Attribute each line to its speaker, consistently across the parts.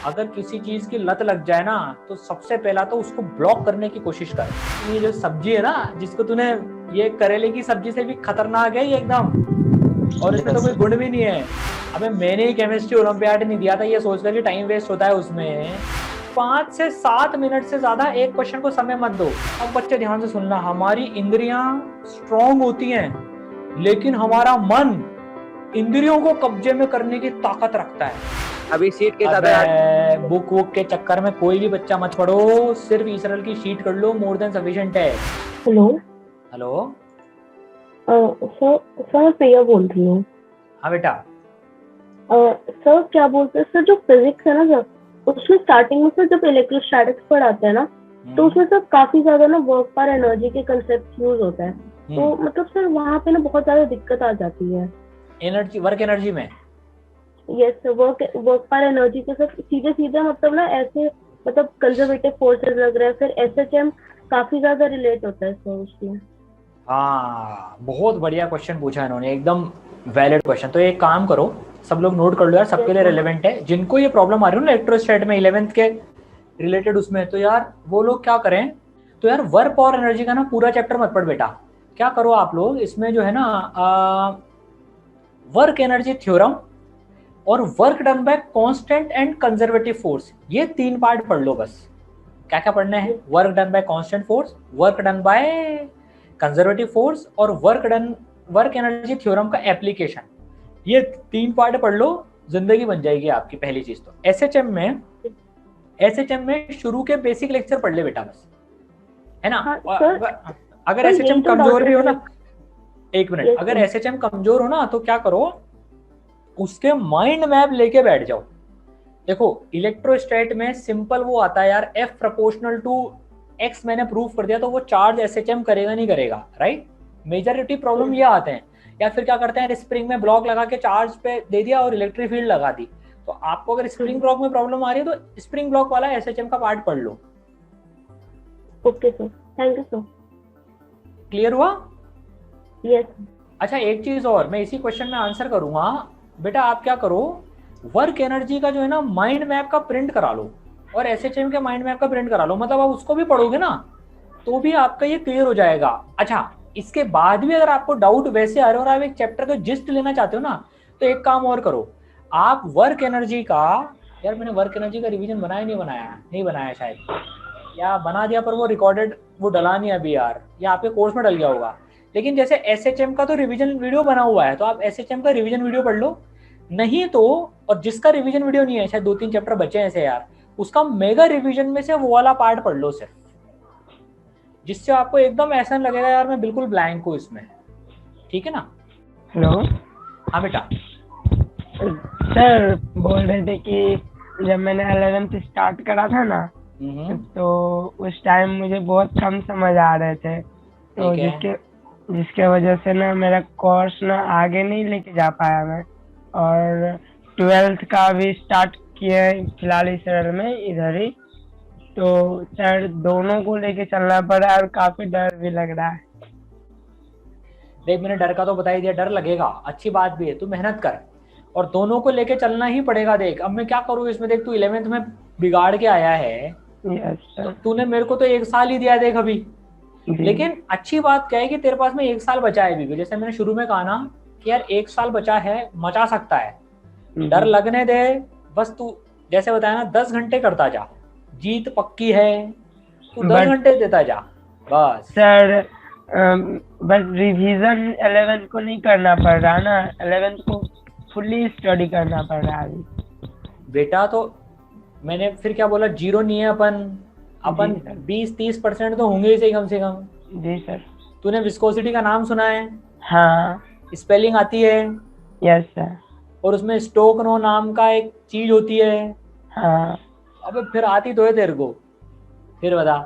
Speaker 1: अगर किसी चीज की लत लग जाए ना तो सबसे पहला तो उसको ब्लॉक करने की कोशिश कर। ये जो सब्जी है ना जिसको तूने, ये करेले की सब्जी से भी खतरनाक है ये एकदम, और इसमें तो कोई गुण भी नहीं है। अबे मैंने ही केमिस्ट्री ओलंपियाड नहीं दिया था ये सोचकर कि टाइम वेस्ट होता है उसमें। 5 से 7 मिनट से ज्यादा एक क्वेश्चन को समय मत दो। अब बच्चे ध्यान से सुनना, हमारी इंद्रियां स्ट्रॉन्ग होती हैं लेकिन हमारा मन इंद्रियों को कब्जे में करने की ताकत रखता है।
Speaker 2: अभी सीट के साथ
Speaker 1: अबे बुक वुक के चक्कर में कोई भी बच्चा मत पढ़ो, सिर्फ इसरल की शीट कर लो, मोर देन सफिशिएंट है।
Speaker 3: Hello
Speaker 1: hello.
Speaker 3: सर सर मैं प्रिया बोल रही हूँ।
Speaker 1: हाँ बेटा।
Speaker 3: सर क्या बोलते हैं सर, जो फिजिक्स है ना सर, उसमें स्टार्टिंग में सर जब इलेक्ट्रोस्टैटिक्स पढ़ाते हैं ना, तो उसमें सर काफी ज्यादा ना वर्क पर एनर्जी के कंसेप्ट यूज होता है। तो मतलब सर वहाँ पे ना बहुत ज्यादा दिक्कत आ जाती है।
Speaker 1: एनर्जी, वर्क एनर्जी में।
Speaker 3: यस सर, वर्क पर एनर्जी के सर सीधे सीधे मतलब ना ऐसे, मतलब कंजर्वेटिव फोर्सेस लग रहे हैं, फिर एसएचएम काफी ज्यादा रिलेट होता है सर उसमें।
Speaker 1: हाँ बहुत बढ़िया क्वेश्चन पूछा इन्होंने, एकदम वैलिड क्वेश्चन। तो एक काम करो, सब लोग नोट कर लो यार, सबके लिए रेलेवेंट है। जिनको ये प्रॉब्लम आ रही है ना इलेक्ट्रोस्टैट में 11th के रिलेटेड उसमें, तो यार वो लोग क्या करें, तो यार वर्क और एनर्जी का ना पूरा चैप्टर मत पढ़ बेटा। क्या करो आप लोग, इसमें जो है ना वर्क एनर्जी थ्योरम और work done by constant and conservative force, ये 3 पार्ट पढ़ लो बस। क्या क्या पढ़ना है, work done by constant force, work done by conservative force और वर्क एनर्जी थ्योरम का एप्लीकेशन। ये 3 पार्ट पढ़ लो, जिंदगी बन जाएगी आपकी। पहली चीज तो एसएचएम में शुरू के बेसिक लेक्चर पढ़ ले बेटा बस, है ना। अगर एसएचएम कमजोर भी हो ना, एक मिनट, अगर एसएचएम कमजोर हो ना तो क्या करो, उसके माइंड मैप लेके बैठ जाओ। देखो इलेक्ट्रोस्टैट में सिंपल वो आता है यार, F प्रोपोर्शनल टू X मैंने प्रूव कर दिया, तो वो चार्ज एसएचएम करेगा नहीं करेगा, राइट। मेजॉरिटी प्रॉब्लम ये आते हैं। या फिर क्या करते हैं, स्प्रिंग में ब्लॉक लगा के चार्ज पे दे दिया और इलेक्ट्रिक फील्ड लगा दी। तो आपको अगर स्प्रिंग ब्लॉक में प्रॉब्लम आ रही है तो स्प्रिंग ब्लॉक वाला एसएचएम का पार्ट पढ़ लो।
Speaker 3: Okay sir, thank you sir.
Speaker 1: Clear हुआ?
Speaker 3: यस।
Speaker 1: अच्छा एक चीज और, मैं इसी क्वेश्चन में आंसर करूंगा बेटा। आप क्या करो, वर्क एनर्जी का जो है ना माइंड मैप का प्रिंट करा लो और एसएचएम के माइंड मैप का प्रिंट करा लो। मतलब आप उसको भी पढ़ोगे ना तो भी आपका ये क्लियर हो जाएगा। अच्छा इसके बाद भी अगर आपको डाउट वैसे आ रहे हो और आप एक चैप्टर का जिस्ट लेना चाहते हो ना, तो एक काम और करो, आप वर्क एनर्जी का, यार मैंने वर्क एनर्जी का रिवीजन बनाया नहीं बनाया शायद, या बना दिया पर वो रिकॉर्डेड वो डला नहीं अभी यार, या आपके कोर्स में डल गया होगा। लेकिन जैसे एसएचएम का तो रिवीजन वीडियो बना हुआ है, तो आप एसएचएम का रिवीजन वीडियो पढ़ लो। नहीं तो, और जिसका रिवीजन वीडियो नहीं है, शायद 2-3 चैप्टर बचे हैं ऐसे यार, उसका मेगा रिवीजन में से वो वाला पार्ट पढ़ लो सिर्फ, जिससे आपको एकदम ऐसा लगेगा यार मैं बिल्कुल ब्लैंक हूँ इसमें। ठीक है ना?
Speaker 4: हेलो।
Speaker 1: हाँ बेटा।
Speaker 4: सर बोल रहे थे कि जब मैंने 11th स्टार्ट करा था ना, तो उस टाइम मुझे बहुत कम समझ आ रहे थे, तो जिसके वजह से ना मेरा कोर्स ना आगे नहीं लेके जा पाया मैं। और 12th का भी स्टार्ट किया फिलहाल इस शहर में इधर ही, तो सर दोनों को लेके चलना पड़ा और काफी डर भी लग रहा है।
Speaker 1: देख मैंने डर का तो बता ही दिया, डर लगेगा, अच्छी बात भी है, तू मेहनत कर और दोनों को लेके चलना ही पड़ेगा। देख अब मैं क्या करूँ इसमें, देख तू 11th में बिगाड़ के आया है, तो तूने मेरे को तो 1 साल ही दिया देख अभी। लेकिन अच्छी बात क्या है कि तेरे पास में 1 साल बचा है अभी। जैसे मैंने शुरू में कहा ना कि यार 1 साल बचा है, मचा सकता है, डर लगने दे बस। तू जैसे बताया ना 10 घंटे करता जा, जीत पक्की है, तू 10 घंटे देता जा बस।
Speaker 4: सर बस रिवीजन 11th को नहीं करना पड़ रहा ना, 11th को फुल्ली स्टडी करना पड़ रहा है
Speaker 1: बेटा। तो मैंने फिर क्या बोला, जीरो नहीं है अपन 20-30% तो होंगे ही सही कम से कम।
Speaker 4: जी सर।
Speaker 1: तूने विस्कोसिटी का नाम सुना है?
Speaker 4: हाँ।
Speaker 1: स्पेलिंग आती है?
Speaker 4: Yes sir.
Speaker 1: और उसमें स्टोक्नो नाम का एक चीज होती है?
Speaker 4: हाँ।
Speaker 1: अबे फिर आती तो है तेरे को, फिर बता।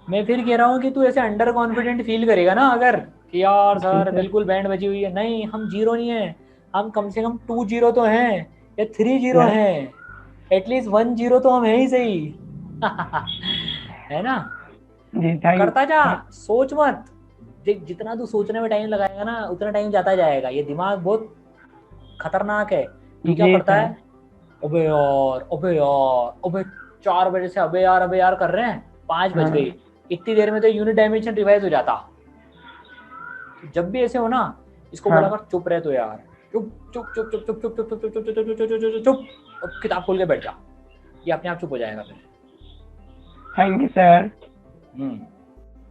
Speaker 1: मैं फिर कह रहा हूँ कि तू ऐसे अंडर कॉन्फिडेंट फील करेगा ना अगर कि यार सर बिल्कुल बैंड बजी हुई है, नहीं हम जीरो नहीं है, हम कम से कम 2 0 तो हैं या 3 0 हैं, एटलीस्ट 1 0 तो हम है ही सही। है ना?
Speaker 4: जी
Speaker 1: करता जा, सोच मत। देख जितना तू सोचने में टाइम लगाएगा ना उतना टाइम जाता जाएगा। ये दिमाग बहुत खतरनाक है, ये क्या करता है, अबे यार, अबे यार, अबे 4 बजे से अबे यार कर रहे हैं, 5 बज गई। इतनी देर में तो यूनिट डायमेंशन रिवाइज हो जाता। जब भी ऐसे हो ना, इसको बोला कर चुप रहे तो यार, चुप चुप चुप चुप चुप चुप चुप चुप चुप चुप चुप चुप चुप चुप, अब किताब खोल के बैठ जा, ये अपने आप चुप हो जाएगा फिर।
Speaker 4: Thank you sir.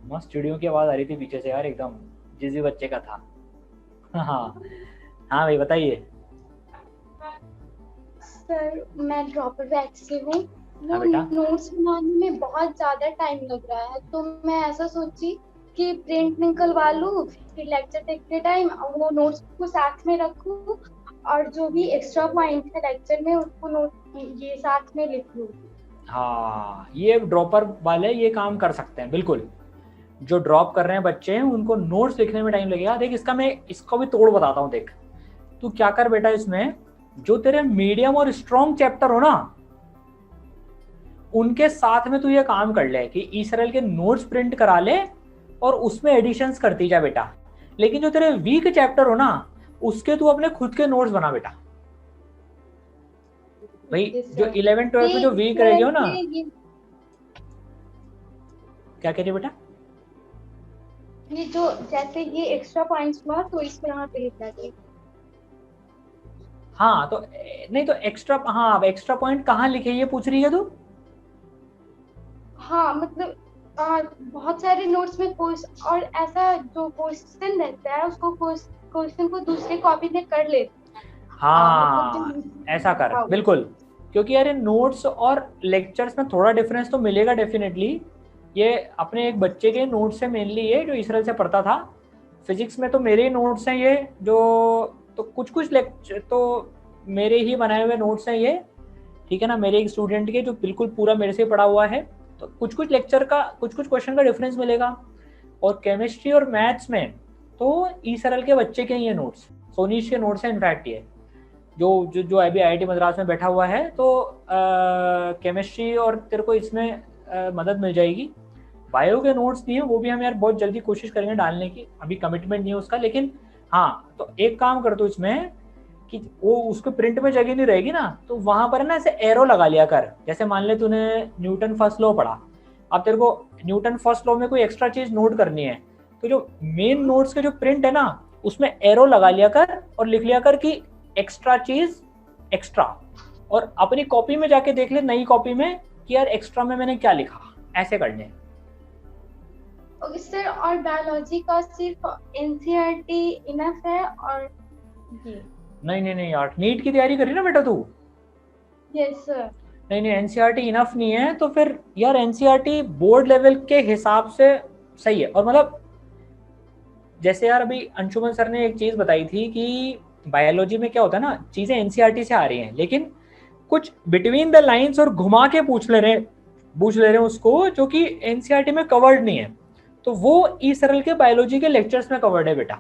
Speaker 1: मस्त चिड़ियों की आवाज आ रही थी पीछे से यार, एकदम जिस बच्चे का था। हाँ हाँ भाई बताइए।
Speaker 2: सर मैं ड्रॉपर बैच से हूँ,
Speaker 1: हाँ
Speaker 2: वो
Speaker 1: बेटा।
Speaker 2: नोट्स बनाने में बहुत ज्यादा टाइम लग रहा है, तो मैं ऐसा सोची कि प्रिंट निकलवा लूँ, फिर लेक्चर देखते टाइम वो नोट्स को साथ में रखूँ, और जो भी एक्स्ट्रा पॉइंट है लेक्चर में उसको नोट ये साथ में लिख लूँ।
Speaker 1: हाँ, ये ड्रॉपर वाले ये काम कर सकते हैं बिल्कुल। जो ड्रॉप कर रहे हैं बच्चे हैं उनको नोट्स लिखने में टाइम लगेगा। देख इसका मैं इसको भी तोड़ बताता हूँ। देख तू क्या कर बेटा, इसमें जो तेरे मीडियम और स्ट्रॉन्ग चैप्टर हो ना, उनके साथ में तू ये काम कर ले कि ईसरल के नोट्स प्रिंट करा ले और उसमें एडिशंस करती जा बेटा। लेकिन जो तेरे वीक चैप्टर हो ना, उसके तू अपने खुद के नोट्स बना बेटा। भाई जो 11-12 में जो वीक रह गए हो ना, क्या कह रही बेटा?
Speaker 2: ये जो जैसे ये एक्स्ट्रा पॉइंट्स हुआ तो इसमें यहाँ पे लिखना चाहिए।
Speaker 1: हाँ तो नहीं तो एक्स्ट्रा, हाँ एक्स्ट्रा पॉइंट कहाँ लिखे ये पूछ रही है तू?
Speaker 2: हाँ मतलब बहुत सारे नोट्स में और ऐसा जो क्वेश्चन रहता है उसको क्वेश्चन को दूसरे कॉपी में कर लेते।
Speaker 1: हाँ ऐसा कर बिल्कुल, क्योंकि यार नोट्स और लेक्चर्स में थोड़ा डिफरेंस तो मिलेगा डेफिनेटली। ये अपने एक बच्चे के नोट्स है मेनली, ये जो इसराइल से पढ़ता था फिजिक्स में, तो मेरे ही नोट्स हैं ये जो, तो कुछ लेक्चर तो मेरे ही बनाए हुए नोट्स हैं ये, ठीक है ना, मेरे एक स्टूडेंट के जो बिल्कुल पूरा मेरे से पढ़ा हुआ है। तो कुछ लेक्चर का कुछ क्वेश्चन का डिफरेंस मिलेगा। और केमिस्ट्री और मैथ्स में तो ईसरल के बच्चे के ये नोट्स, सोनीश के नोट्स हैं इनफैक्ट ये, जो जो जो अभी IIT मद्रास में बैठा हुआ है। तो केमिस्ट्री और तेरे को इसमें मदद मिल जाएगी। बायो के नोट्स दिए वो भी हम यार बहुत जल्दी कोशिश करेंगे डालने की, अभी कमिटमेंट नहीं है उसका। लेकिन हाँ तो एक काम कर दो इसमें कि वो उसको प्रिंट में जगह नहीं रहेगी ना, तो वहां पर ना ऐसे एरो लगा लिया कर। जैसे मान ले तूने न्यूटन फर्स्ट लॉ पढ़ा, अब तेरे को न्यूटन फर्स्ट लॉ में कोई एक्स्ट्रा चीज नोट करनी है, तो जो मेन नोट्स के जो प्रिंट है ना उसमें एरो लगा लिया कर और लिख लिया कर कि एक्स्ट्रा चीज एक्स्ट्रा, और अपनी कॉपी में जाके देख ले नई कॉपी में कि यार एक्स्ट्रा में मैंने क्या लिखा, ऐसे करने।
Speaker 2: ओके सर, और बायोलॉजी का सिर्फ NCERT इनफ है? और ये
Speaker 1: नहीं यार, नीट की तैयारी करी ना बेटा तू?
Speaker 2: Yes sir.
Speaker 1: नहीं NCERT इनफ नहीं है, तो फिर यार NCERT बोर्ड लेवल के हिसाब से सही है। और मतलब जैसे यार अभी अंशुमन सर ने एक चीज बताई थी कि बायोलॉजी में क्या होता है ना, चीजें NCERT से आ रही हैं लेकिन कुछ बिटवीन द लाइंस और घुमा के पूछ ले रहे हैं उसको, जो कि NCERT में कवर्ड नहीं है, तो वो ई सरल के बायोलॉजी के लेक्चर्स में कवर्ड है बेटा,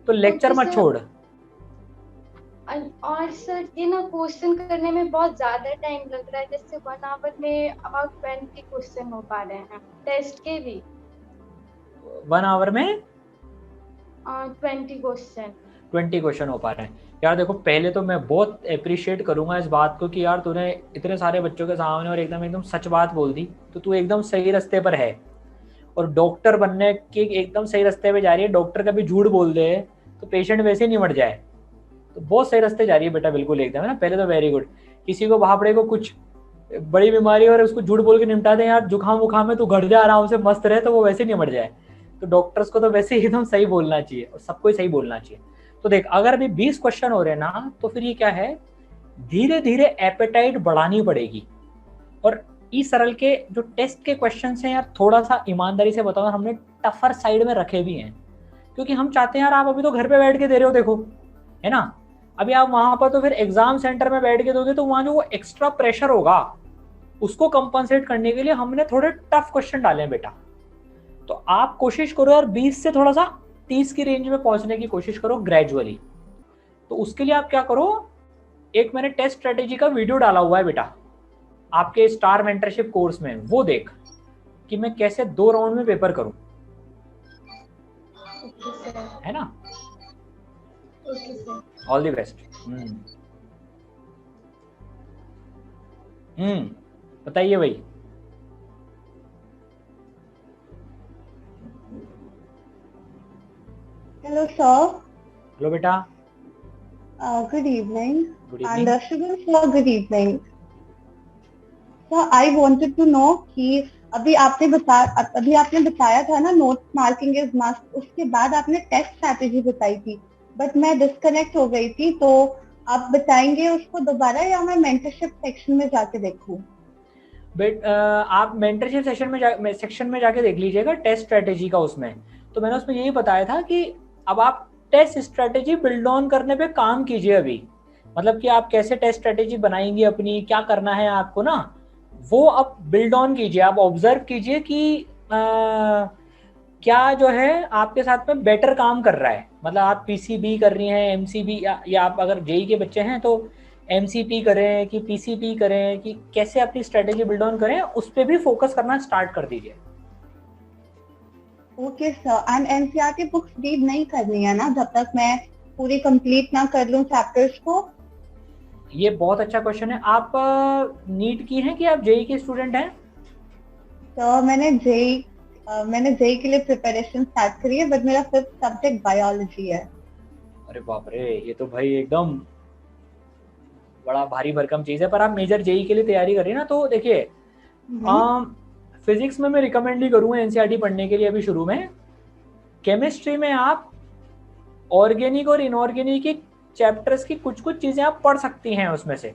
Speaker 1: तो लेक्चर मत छोड़।
Speaker 2: और सर ये ना क्वेश्चन करने में बहुत ज्यादा टाइम लग रहा है, जैसे 1 आवर में अबाउट 20 क्वेश्चन हो पा रहे हैं, टेस्ट के भी
Speaker 1: 1 आवर में
Speaker 2: 20
Speaker 1: क्वेश्चन हो पा रहे हैं। यार देखो पहले तो मैं बहुत अप्रिशिएट करूंगा इस बात को कि यार तूने इतने सारे बच्चों के सामने और एकदम सच बात बोल दी, तो तू एकदम सही रास्ते पर है और डॉक्टर बनने के एकदम सही रास्ते पे जा रही है। डॉक्टर कभी झूठ बोल दे तो पेशेंट वैसे ही नहीं मर जाए, तो बहुत सही रास्ते जा रही है बेटा, बिल्कुल एकदम है ना। पहले तो वेरी गुड। किसी को भापड़े को कुछ बड़ी बीमारी और उसको झूठ बोल के निपटा दे, यार जुकाम वुखाम में तू घर जा आराम से मस्त रहे, तो वो वैसे नहीं मर जाए। तो डॉक्टर्स को तो वैसे ही एकदम सही बोलना चाहिए और सबको ही सही बोलना चाहिए। तो देख अगर अभी 20 क्वेश्चन हो रहे हैं ना, तो फिर ये क्या है, धीरे धीरे एपेटाइट बढ़ानी पड़ेगी। और ई सरल के जो टेस्ट के क्वेश्चन हैं यार, थोड़ा सा ईमानदारी से बताओ, हमने टफर साइड में रखे भी हैं, क्योंकि हम चाहते हैं यार आप अभी तो घर पे बैठ के दे रहे हो, देखो है ना, अभी आप वहां पर तो फिर एग्जाम सेंटर में बैठ के दोगे तो वहां जो वो एक्स्ट्रा प्रेशर होगा उसको कंपनसेट करने के लिए हमने थोड़े टफ क्वेश्चन डाले हैं बेटा। तो आप कोशिश करो यार 20 से थोड़ा सा 30 की रेंज में पहुंचने की कोशिश करो ग्रेजुअली। तो उसके लिए आप क्या करो, एक मैंने टेस्ट स्ट्रेटेजी का वीडियो डाला हुआ है बेटा आपके स्टार मेंटरशिप कोर्स में, वो देख कि मैं कैसे 2 राउंड में पेपर करूं, है ना। All the best. बताइए भाई।
Speaker 5: Hello, sir.
Speaker 1: हेलो बेटा।
Speaker 5: Good evening.
Speaker 1: Good
Speaker 5: And
Speaker 1: evening.
Speaker 5: students, sir, good evening. Sir, I wanted to know कि अभी आपने बताया था ना नोट मार्किंग इज मस्ट, उसके बाद आपने टेस्ट स्ट्रैटेजी बताई थी, बट मैं डिस्कनेक्ट हो गई थी, तो आप बताएंगे उसको दोबारा या मैं मेंटरशिप सेक्शन में जाके देखूं?
Speaker 1: आप मेंटरशिप सेक्शन में जाके देख लीजिएगा टेस्ट स्ट्रेटेजी का। उसमें तो मैंने उसमें यही बताया था कि अब आप टेस्ट स्ट्रेटेजी बिल्ड ऑन करने पे काम कीजिए अभी। मतलब कि आप कैसे टेस्ट स्ट्रेटेजी बनाएंगे, अपनी क्या करना है आपको ना, वो आप बिल्ड ऑन कीजिए। आप ऑब्जर्व कीजिए कि क्या जो है आपके साथ में बेटर काम कर रहा है। मतलब आप पीसीबी कर रही हैं, एमसीबी, या आप अगर जेई के बच्चे हैं तो एमसीपी करें कि पीसीपी करें, कि कैसे अपनी स्ट्रेटेजी बिल्ड ऑन करें, उस पर भी फोकस करना स्टार्ट कर दीजिए।
Speaker 5: Okay sir. And NCERT books read नहीं करनी है ना जब तक मैं पूरी कंप्लीट ना कर लूं चैप्टर्स को?
Speaker 1: ये बहुत अच्छा क्वेश्चन है। आप नीट की हैं कि आप जेई के स्टूडेंट हैं?
Speaker 5: तो मैंने जेई के लिए प्रिपरेशन स्टार्ट करी है, बट मेरा फिफ्थ सब्जेक्ट बायोलॉजी है।
Speaker 1: अरे बाप रे, ये तो भाई एकदम बड़ा भारी भरकम चीज है। पर आप मेजर जेई के लिए तैयारी कर रही है ना, तो देखिए फिजिक्स में मैं रिकमेंड नहीं करूँगा एनसीईआरटी पढ़ने के लिए अभी शुरू में। केमिस्ट्री में आप ऑर्गेनिक और इनऑर्गेनिक के चैप्टर्स की कुछ कुछ चीजें आप पढ़ सकती हैं उसमें से,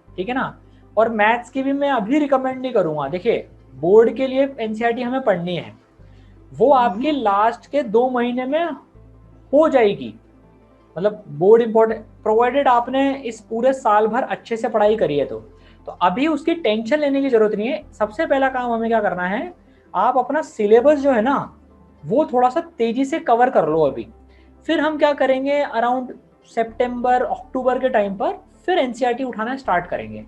Speaker 1: ठीक है ना। और मैथ्स की भी मैं अभी रिकमेंड नहीं करूँगा। देखिए बोर्ड के लिए एनसीईआरटी हमें पढ़नी है, वो आपके लास्ट के 2 महीने में हो जाएगी। मतलब बोर्ड इंपॉर्टेंट, प्रोवाइडेड आपने इस पूरे साल भर अच्छे से पढ़ाई करी है तो अभी उसकी टेंशन लेने की जरूरत नहीं है। सबसे पहला काम हमें क्या करना है, आप अपना सिलेबस जो है ना वो थोड़ा सा तेजी से कवर कर लो अभी। फिर हम क्या करेंगे, अराउंड सितंबर अक्टूबर के टाइम पर फिर एनसीईआरटी उठाना स्टार्ट करेंगे।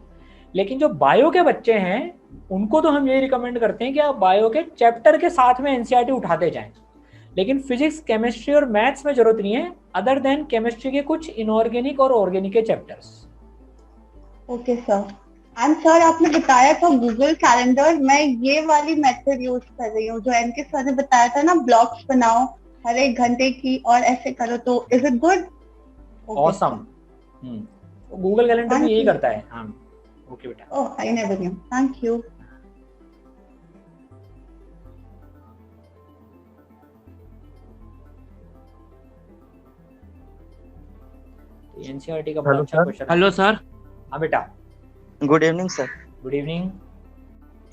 Speaker 1: लेकिन जो बायो के बच्चे हैं उनको तो हम यही रिकमेंड करते हैं कि आप बायो के चैप्टर के साथ में एनसीईआरटी उठाते जाएं। लेकिन फिजिक्स, केमिस्ट्री और मैथ्स में जरूरत नहीं है, अदर देन केमिस्ट्री के कुछ इनऑर्गेनिक और ऑर्गेनिक के chapters.
Speaker 5: Okay sir. And sir आपने बताया था गूगल कैलेंडर, मैं ये वाली मेथड यूज कर रही हूँ जो एनके सर ने बताया था ना, ब्लॉक्स बनाओ हर 1 घंटे की और ऐसे करो, तो is it good?
Speaker 1: Awesome. Google calendar भी यही करता है। हाँ ओके बेटा।
Speaker 5: Oh I never knew. Thank you.
Speaker 1: NCERT का बड़ा अच्छा क्वेश्चन है।
Speaker 6: Hello sir.
Speaker 1: हाँ बेटा।
Speaker 6: Good evening sir.
Speaker 1: Good evening.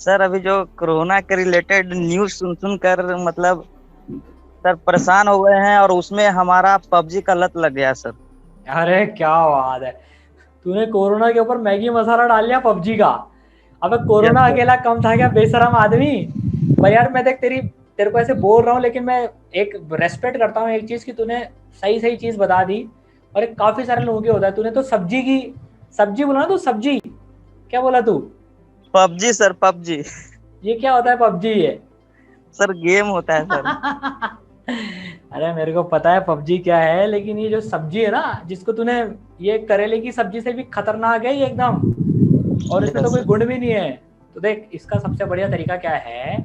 Speaker 6: Sir अभी जो कोरोना के रिलेटेड न्यूज सुन कर मतलब सर परेशान हो गए हैं, और उसमें हमारा पबजी का लत लग गया सर।
Speaker 1: अरे क्या बात है, तूने कोरोना के ऊपर मैगी मसाला डाल लिया पबजी का। अबे कोरोना अकेला कम था क्या बेशरम आदमी। पर यार मैं देख तेरे को ऐसे बोल रहा हूँ, लेकिन मैं एक रेस्पेक्ट करता हूँ एक चीज की, तूने सही चीज बता दी। और एक काफी सारे लोगों के होता है। तूने तो सब्जी बोला ना, तू सब्जी क्या बोला तू?
Speaker 6: PUBG sir, PUBG.
Speaker 1: ये क्या होता है पबजी? ये
Speaker 6: सर गेम होता है सर।
Speaker 1: अरे मेरे को पता है पबजी क्या है, लेकिन ये जो सब्जी है ना जिसको तूने, ये करेले की सब्जी से भी खतरनाक है ये एकदम, और इसमें तो कोई गुण भी नहीं है। तो देख इसका सबसे बढ़िया तरीका क्या है,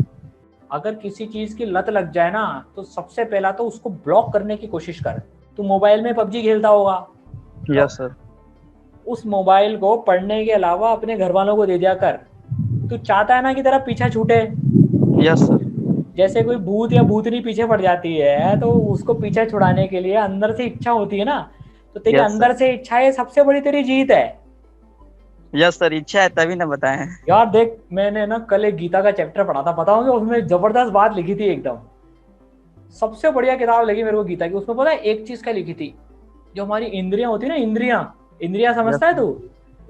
Speaker 1: अगर किसी चीज की लत लग जाए ना तो सबसे पहला तो उसको ब्लॉक करने की कोशिश कर। तू मोबाइल में पबजी खेलता होगा।
Speaker 6: Yes sir.
Speaker 1: उस मोबाइल को पढ़ने के अलावा अपने घर वालों को दे दिया कर। तू चाहता है ना कि तेरा पीछा छूटे।
Speaker 6: Yes sir.
Speaker 1: जैसे कोई भूत या भूतनी पीछे पड़ जाती है तो उसको पीछे छुड़ाने के लिए अंदर से इच्छा होती है ना, तो तेरी अंदर से इच्छा है, सबसे बड़ी तेरी जीत है।
Speaker 6: यस सर, इच्छा है तभी ना बताएं।
Speaker 1: यार देख मैंने ना कल एक गीता का चैप्टर पढ़ा था, बताऊंगा उसमें जबरदस्त बात लिखी थी एकदम। सबसे बढ़िया किताब लगी मेरे को गीता की। उसमें पता है एक चीज क्या लिखी थी, जो हमारी इंद्रियां होती है ना, इंद्रियां समझता है तू?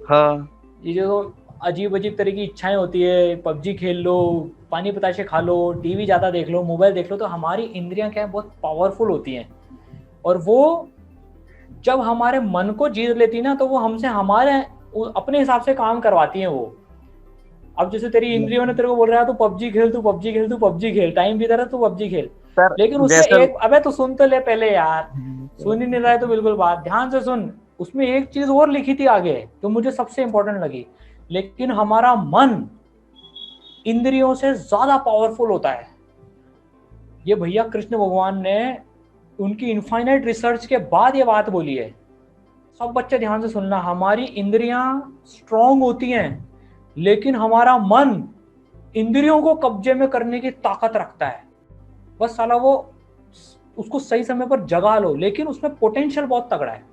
Speaker 6: हाँ।
Speaker 1: ये जो अजीब तरह की इच्छाएं होती है, पबजी खेल लो, पानी पताशे खा लो, टीवी ज्यादा देख लो, मोबाइल देख लो, तो हमारी इंद्रियां क्या है, बहुत पावरफुल होती हैं। और वो जब हमारे मन को जीत लेती ना तो वो हमसे हमारे अपने हिसाब से काम करवाती हैं वो। अब जैसे तेरी इंद्रियों ने तेरे को बोल रहा है तू पबजी खेल, तू पबजी खेल, तू पबजी खेल, टाइम बीता रहा है तू पबजी खेल, लेकिन उसमें एक, अबे तो सुन तो ले पहले यार, सुन ही नहीं रहा है तो बिल्कुल बात ध्यान से सुन। उसमें एक चीज और लिखी थी आगे जो मुझे सबसे इंपॉर्टेंट लगी, लेकिन हमारा मन इंद्रियों से ज्यादा पावरफुल होता है। ये भैया कृष्ण भगवान ने उनकी इनफाइनाइट रिसर्च के बाद ये बात बोली है। सब बच्चे ध्यान से सुनना, हमारी इंद्रियां स्ट्रांग होती हैं, लेकिन हमारा मन इंद्रियों को कब्जे में करने की ताकत रखता है। बस साला वो उसको सही समय पर जगा लो, लेकिन उसमें पोटेंशियल बहुत तगड़ा है।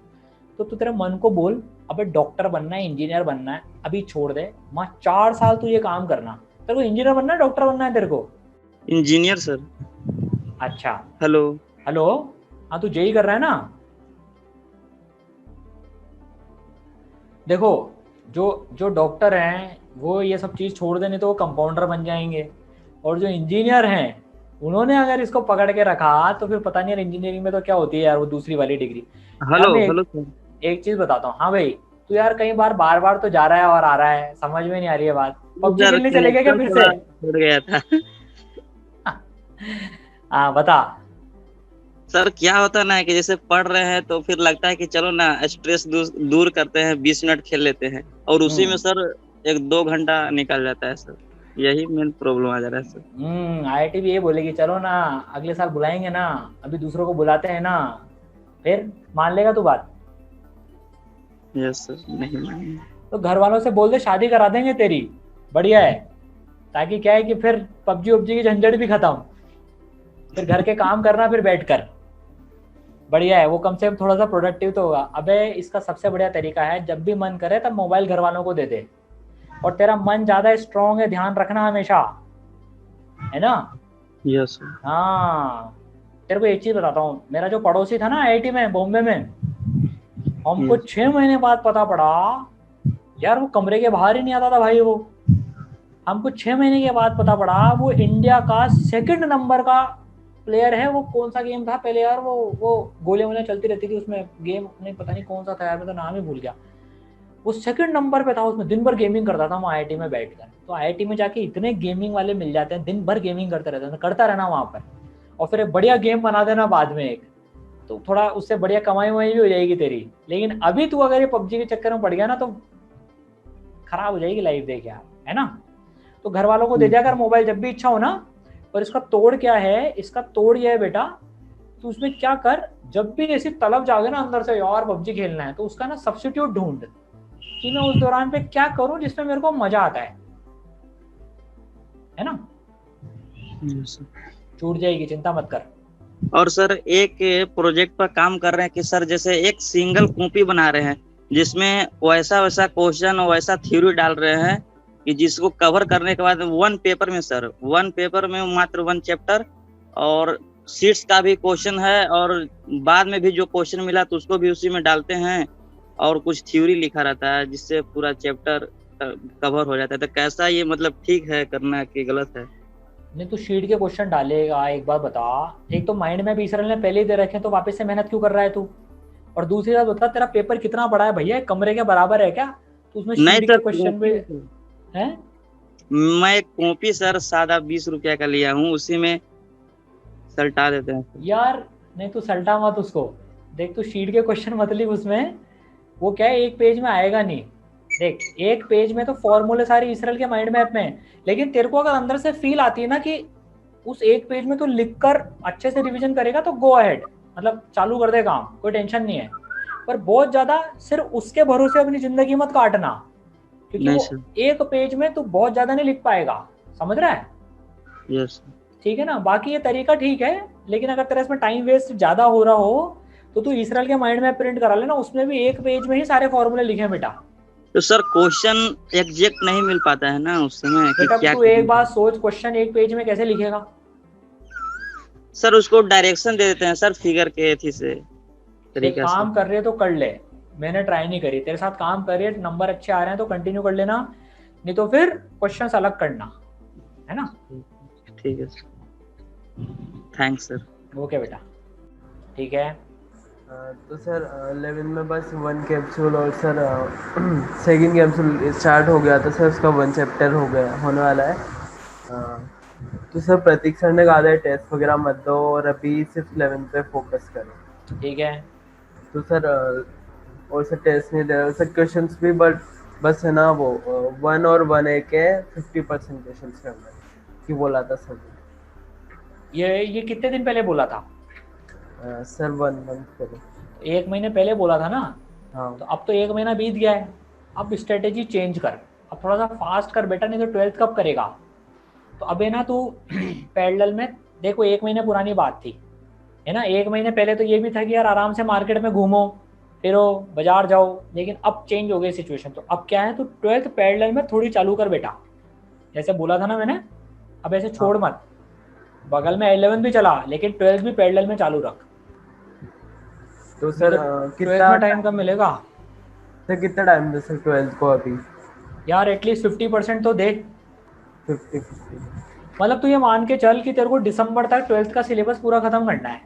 Speaker 1: तो तू तेरे मन को बोल, अबे डॉक्टर बनना है, इंजीनियर बनना है, अभी छोड़ दे, मां 4 साल तू ये काम करना। तेरे को इंजीनियर बनना है, डॉक्टर बनना है तेरे को?
Speaker 6: Engineer sir.
Speaker 1: अच्छा,
Speaker 6: हेलो
Speaker 1: हेलो, हाँ तू जेई कर रहा है ना? देखो, जो डॉक्टर हैं वो ये सब चीज छोड़ देने तो वो कंपाउंडर बन जाएंगे, और जो इंजीनियर हैं उन्होंने अगर इसको पकड़ के रखा तो फिर पता नहीं यार इंजीनियरिंग में तो क्या होती है यार वो दूसरी वाली डिग्री। यार मैं
Speaker 6: हेलो सर।
Speaker 1: एक चीज बताता हूँ। हाँ भाई, तू यार कई बार बार तो जा रहा है और आ रहा है, समझ में नहीं आ रही है बात। पबजी
Speaker 6: सर
Speaker 1: खेलने चले गए क्या फिर से?
Speaker 6: छूट गया था।
Speaker 1: हाँ बता।
Speaker 6: सर क्या होता है ना कि जैसे पढ़ रहे हैं तो फिर लगता है कि चलो ना स्ट्रेस दूर करते हैं, 20 मिनट खेल लेते हैं, और उसी में सर 1-2 घंटा निकल जाता है सर। यही मेन प्रॉब्लम आ जा रहा है सर।
Speaker 1: IIT भी ये बोलेगी चलो ना अगले साल बुलाएंगे ना, अभी दूसरों को बुलाते हैं ना, फिर मान लेगा तू बात?
Speaker 6: यस सर, नहीं मानेंगे।
Speaker 1: तो घर वालों से बोल दे शादी करा देंगे तेरी, बढ़िया है, ताकि क्या है कि फिर पबजी उबजी की झंझट भी खत्म, फिर घर के काम करना फिर बैठ कर, बढ़िया है। वो कम से कम थोड़ा सा प्रोडक्टिव तो होगा। अबे इसका सबसे बढ़िया तरीका है, जब भी मन करे तब मोबाइल घर वालों को दे दे, और तेरा मन ज्यादा स्ट्रांग है, ध्यान रखना हमेशा, है ना?
Speaker 6: यस।
Speaker 1: हाँ, तेरे को एक चीज बताता हूँ, मेरा जो पड़ोसी था ना IIT में बॉम्बे में, हमको 6 महीने बाद पता पड़ा यार वो कमरे के बाहर ही नहीं आता था भाई। वो हमको 6 महीने के बाद पता पड़ा वो इंडिया का 2nd नंबर का प्लेयर है। वो कौन सा गेम था पहले यार, वो गोलियां वोलियां चलती रहती थी उसमें, गेम नहीं पता नहीं कौन सा था यार, मैं तो नाम ही भूल गया। वो 2nd नंबर पे था उसमें, दिन भर गेमिंग करता था वहाँ IIT में बैठकर। तो IIT में जाके इतने गेमिंग वाले मिल जाते हैं, दिन भर गेमिंग करते रहते हैं, करता रहना वहाँ पर, और फिर एक बढ़िया गेम बना देना बाद में एक, तो थोड़ा उससे बढ़िया कमाई वमाई भी हो जाएगी तेरी। लेकिन अभी तू अगर ये पबजी के चक्कर में पड़ गया ना तो खराब हो जाएगी लाइफ, देख यार, है ना? तो घर वालों को दे दिया कर मोबाइल जब भी इच्छा हो ना। और इसका तोड़ क्या है, इसका तोड़ ये है बेटा, तो उसमें क्या कर, जब भी ऐसी तलब जागे ना अंदर से यार पबजी खेलना है, तो उसका ना सब्स्टिट्यूट ढूंढ कि मैं उस दौरान पे क्या करूं जिसमें मेरे को मजा आता है ना? छूट जाएगी, चिंता मत कर।
Speaker 6: और सर एक प्रोजेक्ट पर काम कर रहे हैं कि सर जैसे एक सिंगल कॉपी बना रहे हैं जिसमें वैसा क्वेश्चन और वैसा थ्योरी डाल रहे हैं कि जिसको कवर करने के बाद 1 पेपर में सर 1 पेपर में मात्र 1 चैप्टर और सीट्स का भी क्वेश्चन है, और बाद में भी जो क्वेश्चन मिला तो उसको भी उसी में डालते हैं, और कुछ थ्योरी लिखा रहता है जिससे पूरा चैप्टर कवर हो जाता है। तो कैसा ये मतलब ठीक है करना कि गलत है?
Speaker 1: नहीं, तू शीट के क्वेश्चन डालेगा, एक बात बता, एक तो माइंड में इसराइल ने पहले ही दे रखे हैं तो वापस से मेहनत क्यों कर रहा है तू? और दूसरी बात बता, तेरा पेपर कितना बड़ा है भैया, कमरे के बराबर है क्या? तो उसमें शीट के क्वेश्चन भी है?
Speaker 6: मैं कॉपी सर सादा 20 रुपया का लिया हूँ, उसी में सल्टा देते हैं
Speaker 1: यार। नहीं तू सल्टा मत उसको, देख तू शीट के क्वेश्चन मत लिख, उसमें वो क्या है एक पेज में आएगा नहीं। देख एक पेज में तो फॉर्मूले सारे इसराइल के माइंड मैप में, लेकिन तेरे को अगर अंदर से फील आती है ना कि उस एक पेज में तो लिखकर अच्छे से रिवीजन करेगा तो गो अहेड, मतलब चालू कर दे काम, कोई टेंशन नहीं है। पर बहुत ज्यादा सिर्फ उसके भरोसे अपनी जिंदगी मत काटना, क्योंकि वो एक पेज में तू बहुत ज्यादा नहीं लिख पाएगा, समझ रहा है?
Speaker 6: यस।
Speaker 1: ठीक है ना? बाकी ये तरीका ठीक है, लेकिन अगर तेरा इसमें टाइम वेस्ट ज्यादा हो रहा हो तो तू इसराइल के माइंड मैप प्रिंट करा लेना, उसमें भी एक पेज में ही सारे फॉर्मूले लिखे बेटा।
Speaker 6: तो सर क्वेश्चन एग्जैक्ट नहीं मिल पाता है ना उस समय कि
Speaker 1: बेटा
Speaker 6: क्या
Speaker 1: तू एक बात सोच, क्वेश्चन एक पेज में कैसे लिखेगा?
Speaker 6: सर उसको डायरेक्शन दे देते हैं सर फिगर के एथी से तरीका से।
Speaker 1: काम कर रहे तो कर ले, मैंने ट्राई नहीं करी, तेरे साथ काम कर रही है, नंबर अच्छे आ रहे हैं तो कंटिन्यू कर लेना, नहीं तो फिर क्वेश्चंस अलग करना, है ना?
Speaker 6: ठीक है सर, थैंक्स सर।
Speaker 1: ओके बेटा, ठीक है।
Speaker 7: तो सर 11 में बस 1 कैप्सूल, और सर 2nd कैप्सूल स्टार्ट हो गया था सर, उसका 1 चैप्टर हो गया होने वाला है। तो सर प्रतीक सर ने कहा था टेस्ट वगैरह मत दो और अभी सिर्फ 11 पे फोकस करो।
Speaker 1: ठीक है।
Speaker 7: तो सर और सर टेस्ट नहीं दे रहा सर, क्वेश्चंस भी बट बस है ना वो 1 और 1A के 50% क्वेश्चंस करना है कि बोला था सर ने।
Speaker 1: ये कितने दिन पहले बोला था?
Speaker 7: सर 1 मंथ पहले।
Speaker 1: 1 महीने पहले बोला था ना?
Speaker 7: हाँ
Speaker 1: तो अब तो 1 महीना बीत गया है। अब स्ट्रेटेजी चेंज कर, अब थोड़ा सा फास्ट कर बेटा, नहीं तो 12th कब करेगा? तो अबे ना तू पैरेलल में देखो, 1 महीने पुरानी बात थी है ना। 1 महीने पहले तो ये भी था कि यार आराम से मार्केट में घूमो फिरो, बाजार जाओ, लेकिन अब चेंज हो गई सिचुएशन। तो अब क्या है, तो 12th पैरेलल में थोड़ी चालू कर बेटा, जैसे बोला था ना मैंने। अब ऐसे छोड़ मत, बगल में 11th भी चला, लेकिन 12th भी पैरेलल में चालू रख।
Speaker 7: तो सर
Speaker 1: 12th में टाइम कब मिलेगा?
Speaker 7: कितना टाइम दे सर 12th को अभी?
Speaker 1: यार एटलीस्ट 50% तो दे।
Speaker 7: 50-50।
Speaker 1: मतलब तू ये मान के चल कि तेरे को दिसंबर तक 12th का सिलेबस पूरा खत्म करना है।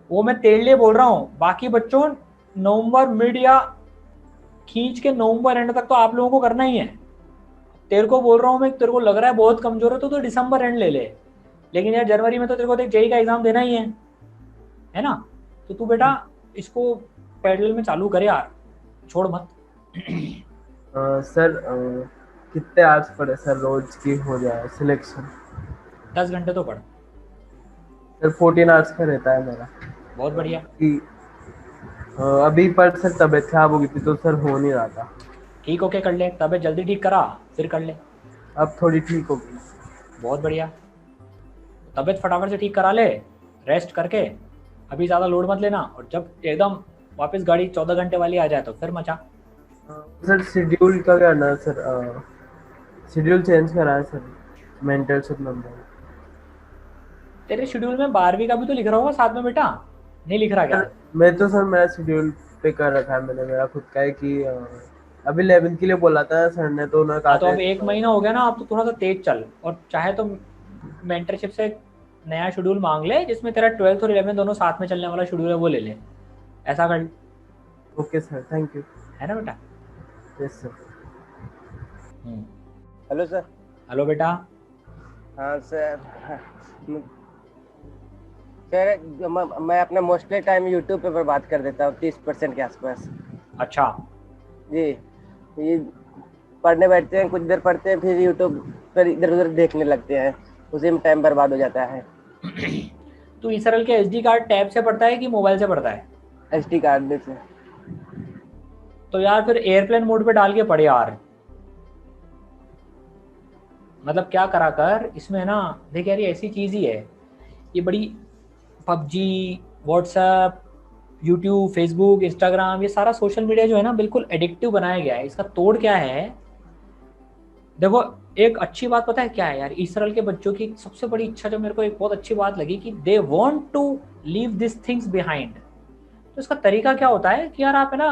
Speaker 1: वो मैं तेरे लिए बोल रहा हूँ, बाकी बच्चों नवंबर मिड या खींच के नवंबर एंड तक तो आप लोगों को करना ही है। तेरे को बोल रहा हूँ मैं, तेरे को लग रहा है बहुत कमजोर है तो दिसंबर एंड ले ले, लेकिन यार जनवरी में तो तेरे को जेई का एग्जाम देना ही है ना। तो तू बेटा इसको पैरेलल में चालू करे यार, छोड़ मत।
Speaker 7: सर कितने आवर्स पढ़े सर रोज की हो जाए सिलेक्शन?
Speaker 1: 10 घंटे तो पढ़।
Speaker 7: सर 14 आवर्स का रहता है मेरा।
Speaker 1: बहुत बढ़िया।
Speaker 7: कि अभी पर सर तबीयत खराब हो गई थी तो सर हो नहीं रहा था।
Speaker 1: ठीक होके कर ले, तबीयत जल्दी ठीक करा फिर कर ले।
Speaker 7: अब थोड़ी ठीक हो गई।
Speaker 1: बहुत बढ़िया, तबीयत फटाफट से ठीक करा ले, रेस्ट करके। अभी ज़्यादा लोड मत लेना, और जब एकदम वापस गाड़ी 14 घंटे वाली आ जाए तो फिर मचा।
Speaker 7: सर शेड्यूल का क्या करना है सर? शेड्यूल चेंज करा है सर मेंटरशिप नंबर।
Speaker 1: तेरे शेड्यूल में 12वीं का भी तो लिख रहा होगा साथ में बेटा, नहीं लिख रहा क्या?
Speaker 7: मैं तो सर मेरा शेड्यूल पे कर रखा है मैंने, मेरा खुद का है कि अभी 11th के लिए बोला था सर ने, तो उन्होंने कहा
Speaker 1: तो अब 1 महीना हो गया ना, अब तो थोड़ा सा तेज चल, और चाहे तो मेंटरशिप से नया शेड्यूल मांग ले जिसमें तेरा 12th और 11th दोनों साथ में चलने वाला शेड्यूल है, वो ले ले। ऐसा कर।
Speaker 7: Okay sir, thank you.
Speaker 1: है ना बेटा?
Speaker 7: Yes sir.
Speaker 8: Hello sir.
Speaker 1: Hello बेटा।
Speaker 8: हाँ सर। सर मैं अपना मोस्टली टाइम यूट्यूब पे बर्बाद कर देता हूँ, 30% के आसपास।
Speaker 1: अच्छा
Speaker 8: जी, ये पढ़ने बैठते हैं, कुछ देर पढ़ते हैं, फिर यूट्यूब पर इधर उधर देखने लगते हैं, उसी में टाइम बर्बाद हो जाता है।
Speaker 1: तू इसरल के एसडी कार्ड टैब से पढ़ता है कि मोबाइल से पढ़ता है?
Speaker 8: एसडी कार्ड से।
Speaker 1: तो यार फिर एयरप्लेन मोड पे डाल के पढ़ यार। मतलब क्या करा कर इसमें ना, देख यार ये ऐसी चीज ही है, ये बड़ी PUBG, WhatsApp, YouTube, Facebook, Instagram, ये सारा सोशल मीडिया जो है ना बिल्कुल एडिक्टिव बनाया गया है। इसका तोड़ क्या है? देखो एक अच्छी बात पता है क्या है यार, इसराइल के बच्चों की सबसे बड़ी इच्छा जो मेरे को एक बहुत अच्छी बात लगी कि they want to leave this things behind. तो इसका तरीका क्या होता है कि यार आप है ना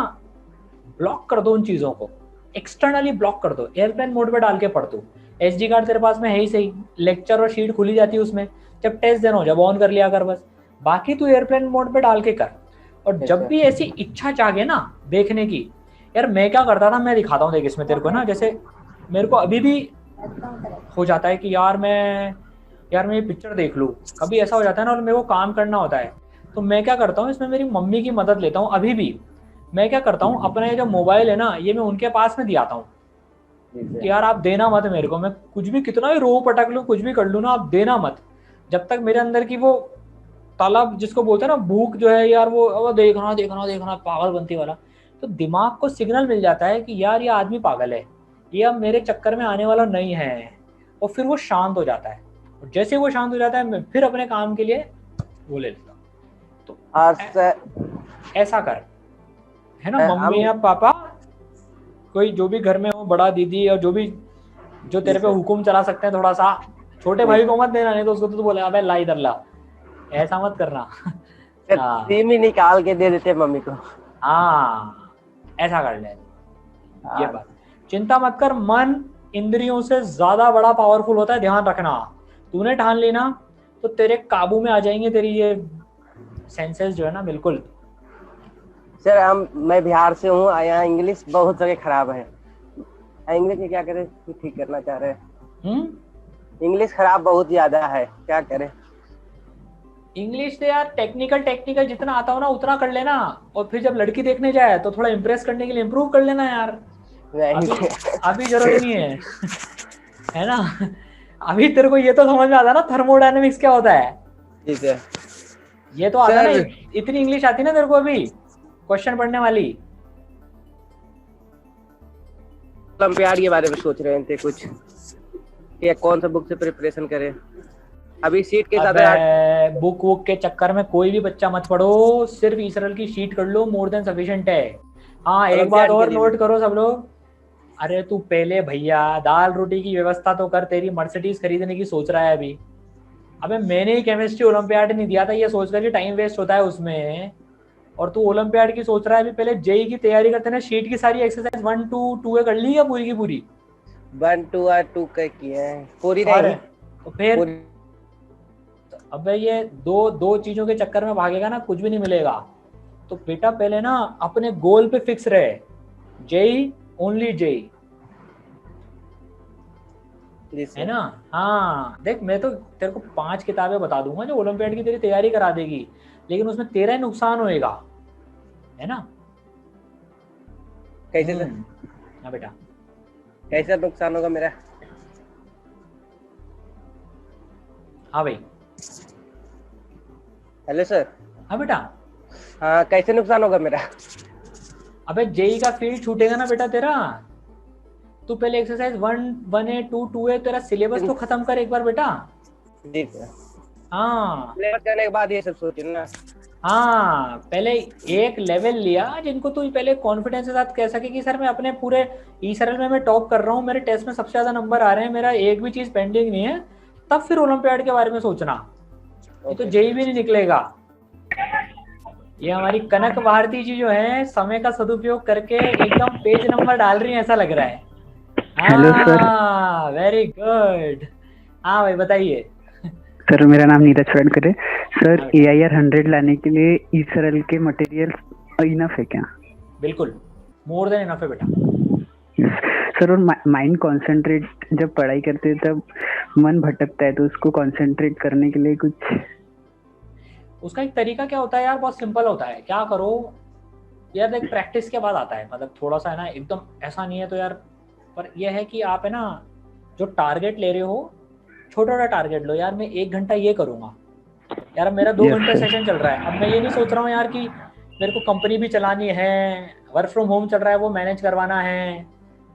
Speaker 1: ब्लॉक कर दो उन चीजों को, एक्सटर्नली ब्लॉक कर दो, एयरप्लेन मोड पे डाल के पढ़ दो। एसडी कार्ड तेरे पास में है ही सही, लेक्चर और शीट खुली जाती है उसमें, जब टेस्ट देना हो जब ऑन कर लिया कर बस। बाकी तू एयरप्लेन मोड पे डाल के कर, और जब भी ऐसी इच्छा जागे ना देखने की, यार मैं क्या करता था, मैं दिखाता हूँ देख इसमें तेरे को ना, जैसे मेरे को अभी भी हो जाता है कि यार मैं ये पिक्चर देख लूँ, कभी ऐसा हो जाता है ना, और मेरे को काम करना होता है, तो मैं क्या करता हूँ इसमें मेरी मम्मी की मदद लेता हूँ। अभी भी मैं क्या करता हूँ, अपना ये जो मोबाइल है ना, ये मैं उनके पास में दिया आता हूँ कि यार आप देना मत मेरे को, मैं कुछ भी कितना भी रो पटक लूँ, कुछ भी कर लूँ ना, आप देना मत, जब तक मेरे अंदर की वो तालाब जिसको बोलते हैं ना भूख जो है यार, वो देखना देखना देखना पागल बनती वाला, तो दिमाग को सिग्नल मिल जाता है कि यार ये आदमी पागल है, ये अब मेरे चक्कर में आने वाला नहीं है, और फिर वो शांत हो जाता है। और जैसे वो शांत हो जाता है मैं फिर अपने काम के लिए वो ले लेता हूँ। तो ऐसा कर, है ना, मम्मी या पापा कोई जो भी घर में हो, बड़ा दीदी और जो तेरे पे हुक्म चला सकते हैं थोड़ा सा, छोटे भाई को मत देना, नहीं तो उसको तो बोले अबे ला इधर ला, ऐसा मत करना।
Speaker 8: सिम ही निकाल के दे देते मम्मी को।
Speaker 1: हाँ ऐसा कर ले, ये बात चिंता मत कर, मन इंद्रियों से ज्यादा बड़ा पावरफुल होता है, ध्यान रखना। तूने ठान लेना तो तेरे काबू में आ जाएंगे तेरी ये सेंसेस जो है ना, बिल्कुल।
Speaker 8: सर मैं बिहार से हूँ, यहाँ इंग्लिश बहुत जगह खराब है, इंग्लिश में क्या करें, ठीक करना चाह रहे हैं। इंग्लिश खराब बहुत ज्यादा है, क्या करें?
Speaker 1: इंग्लिश से यार टेक्निकल जितना आता हो ना उतना कर लेना, और फिर जब लड़की देखने जाए तो थोड़ा इम्प्रेस करने के लिए इम्प्रूव कर लेना यार। अभी जरूरत नहीं है है ना। अभी तेरे को ये तो समझ में आता ना थर्मोडायनेमिक्स क्या होता है।
Speaker 8: ठीक है,
Speaker 1: ये तो आता ना, इतनी इंग्लिश आती ना तेरे को अभी क्वेश्चन पढ़ने वाली।
Speaker 8: ओलंपियाड के बारे में सोच रहे थे कुछ कि कौन सा बुक से प्रिपरेशन करें। अभी सीट के साथ
Speaker 1: बुक वुक के चक्कर में कोई भी बच्चा मत पढ़ो, सिर्फ इसरल की शीट कर लो, मोर देन सफिशिएंट है। हाँ एक बात और नोट करो सब लोग, अरे तू पहले भैया दाल रोटी की व्यवस्था तो कर, तेरी मर्सिडीज खरीदने की सोच रहा है अभी। अबे मैंने ही केमिस्ट्री ओलंपियाड नहीं दिया था ये सोचकर कि टाइम वेस्ट होता है उसमें, और तू ओलंपियाड की सोच रहा है। अभी पहले जेई की तैयारी करते ना, शीट की सारी एक्सरसाइज 1 2 2 कर ली या पूरी की पूरी?
Speaker 8: 1 2 और 2 की है पूरी नहीं।
Speaker 1: तो फिर अबे ये दो चीजों के चक्कर में भागेगा ना, कुछ भी नहीं मिलेगा। तो बेटा पहले ना अपने गोल पे फिक्स रहे, जेई ओनली जेई, है ना। हाँ देख मैं तो तेरे को 5 किताबें बता दूंगा जो ओलंपियाड की तेरी तैयारी करा देगी, लेकिन उसमें तेरा ही नुकसान होएगा, है ना।
Speaker 8: कैसे
Speaker 1: हाँ बेटा,
Speaker 8: कैसा नुकसान होगा मेरा?
Speaker 1: हाँ भाई।
Speaker 8: Hello sir.
Speaker 1: हाँ बेटा।
Speaker 8: हाँ कैसे नुकसान होगा मेरा?
Speaker 1: अबे जेई का फील्ड छूटेगा ना बेटा तेरा। तू पहले एक्सरसाइज 1 है 2 है, तेरा सिलेबस तो खत्म कर एक बार बेटा।
Speaker 8: जी सर।
Speaker 1: हाँ
Speaker 8: सिलेबस करने के बाद ये सब सोचना ना।
Speaker 1: हाँ पहले एक लेवल लिया जिनको तू पहले कॉन्फिडेंस के साथ कह सके कि सर मैं अपने पूरे ई-सरल में मैं टॉप कर रहा हूँ, मेरे टेस्ट में सबसे ज्यादा नंबर आ रहे हैं, मेरा एक भी चीज पेंडिंग नहीं है, तब फिर ओलंपियाड के बारे में सोचना। ये तो जेई भी नहीं निकलेगा। ये हमारी कनक भारती जी जो है समय का सदुपयोग करके एकदम पेज नंबर डाल रही है ऐसा लग रहा है।
Speaker 9: Hello sir.
Speaker 1: Very good. हाँ भाई बताइए।
Speaker 9: सर मेरा नाम नीरज फड़नकर है सर। AIR 100 लाने के लिए ई-सरल के मटेरियल इनफ है क्या?
Speaker 1: बिल्कुल मोर देन इनफ है बेटा।
Speaker 9: सर और माइंड कंसंट्रेट जब पढ़ाई करते हैं तब मन भटकता है, तो उसको कंसंट्रेट करने के लिए कुछ
Speaker 1: उसका एक तरीका क्या होता है यार, बहुत सिंपल होता है। क्या करो यार, देख प्रैक्टिस के बाद आता है, मतलब थोड़ा सा है ना, एकदम ऐसा नहीं है तो यार, पर यह है कि आप है ना जो टारगेट ले रहे हो छोटा छोटा टारगेट लो। यार मैं 1 घंटा ये करूंगा यार, मेरा 2 घंटे सेशन चल रहा है। अब मैं ये नहीं सोच रहा हूँ यार कि मेरे को कंपनी भी चलानी है, वर्क फ्रॉम होम चल रहा है वो मैनेज करवाना है,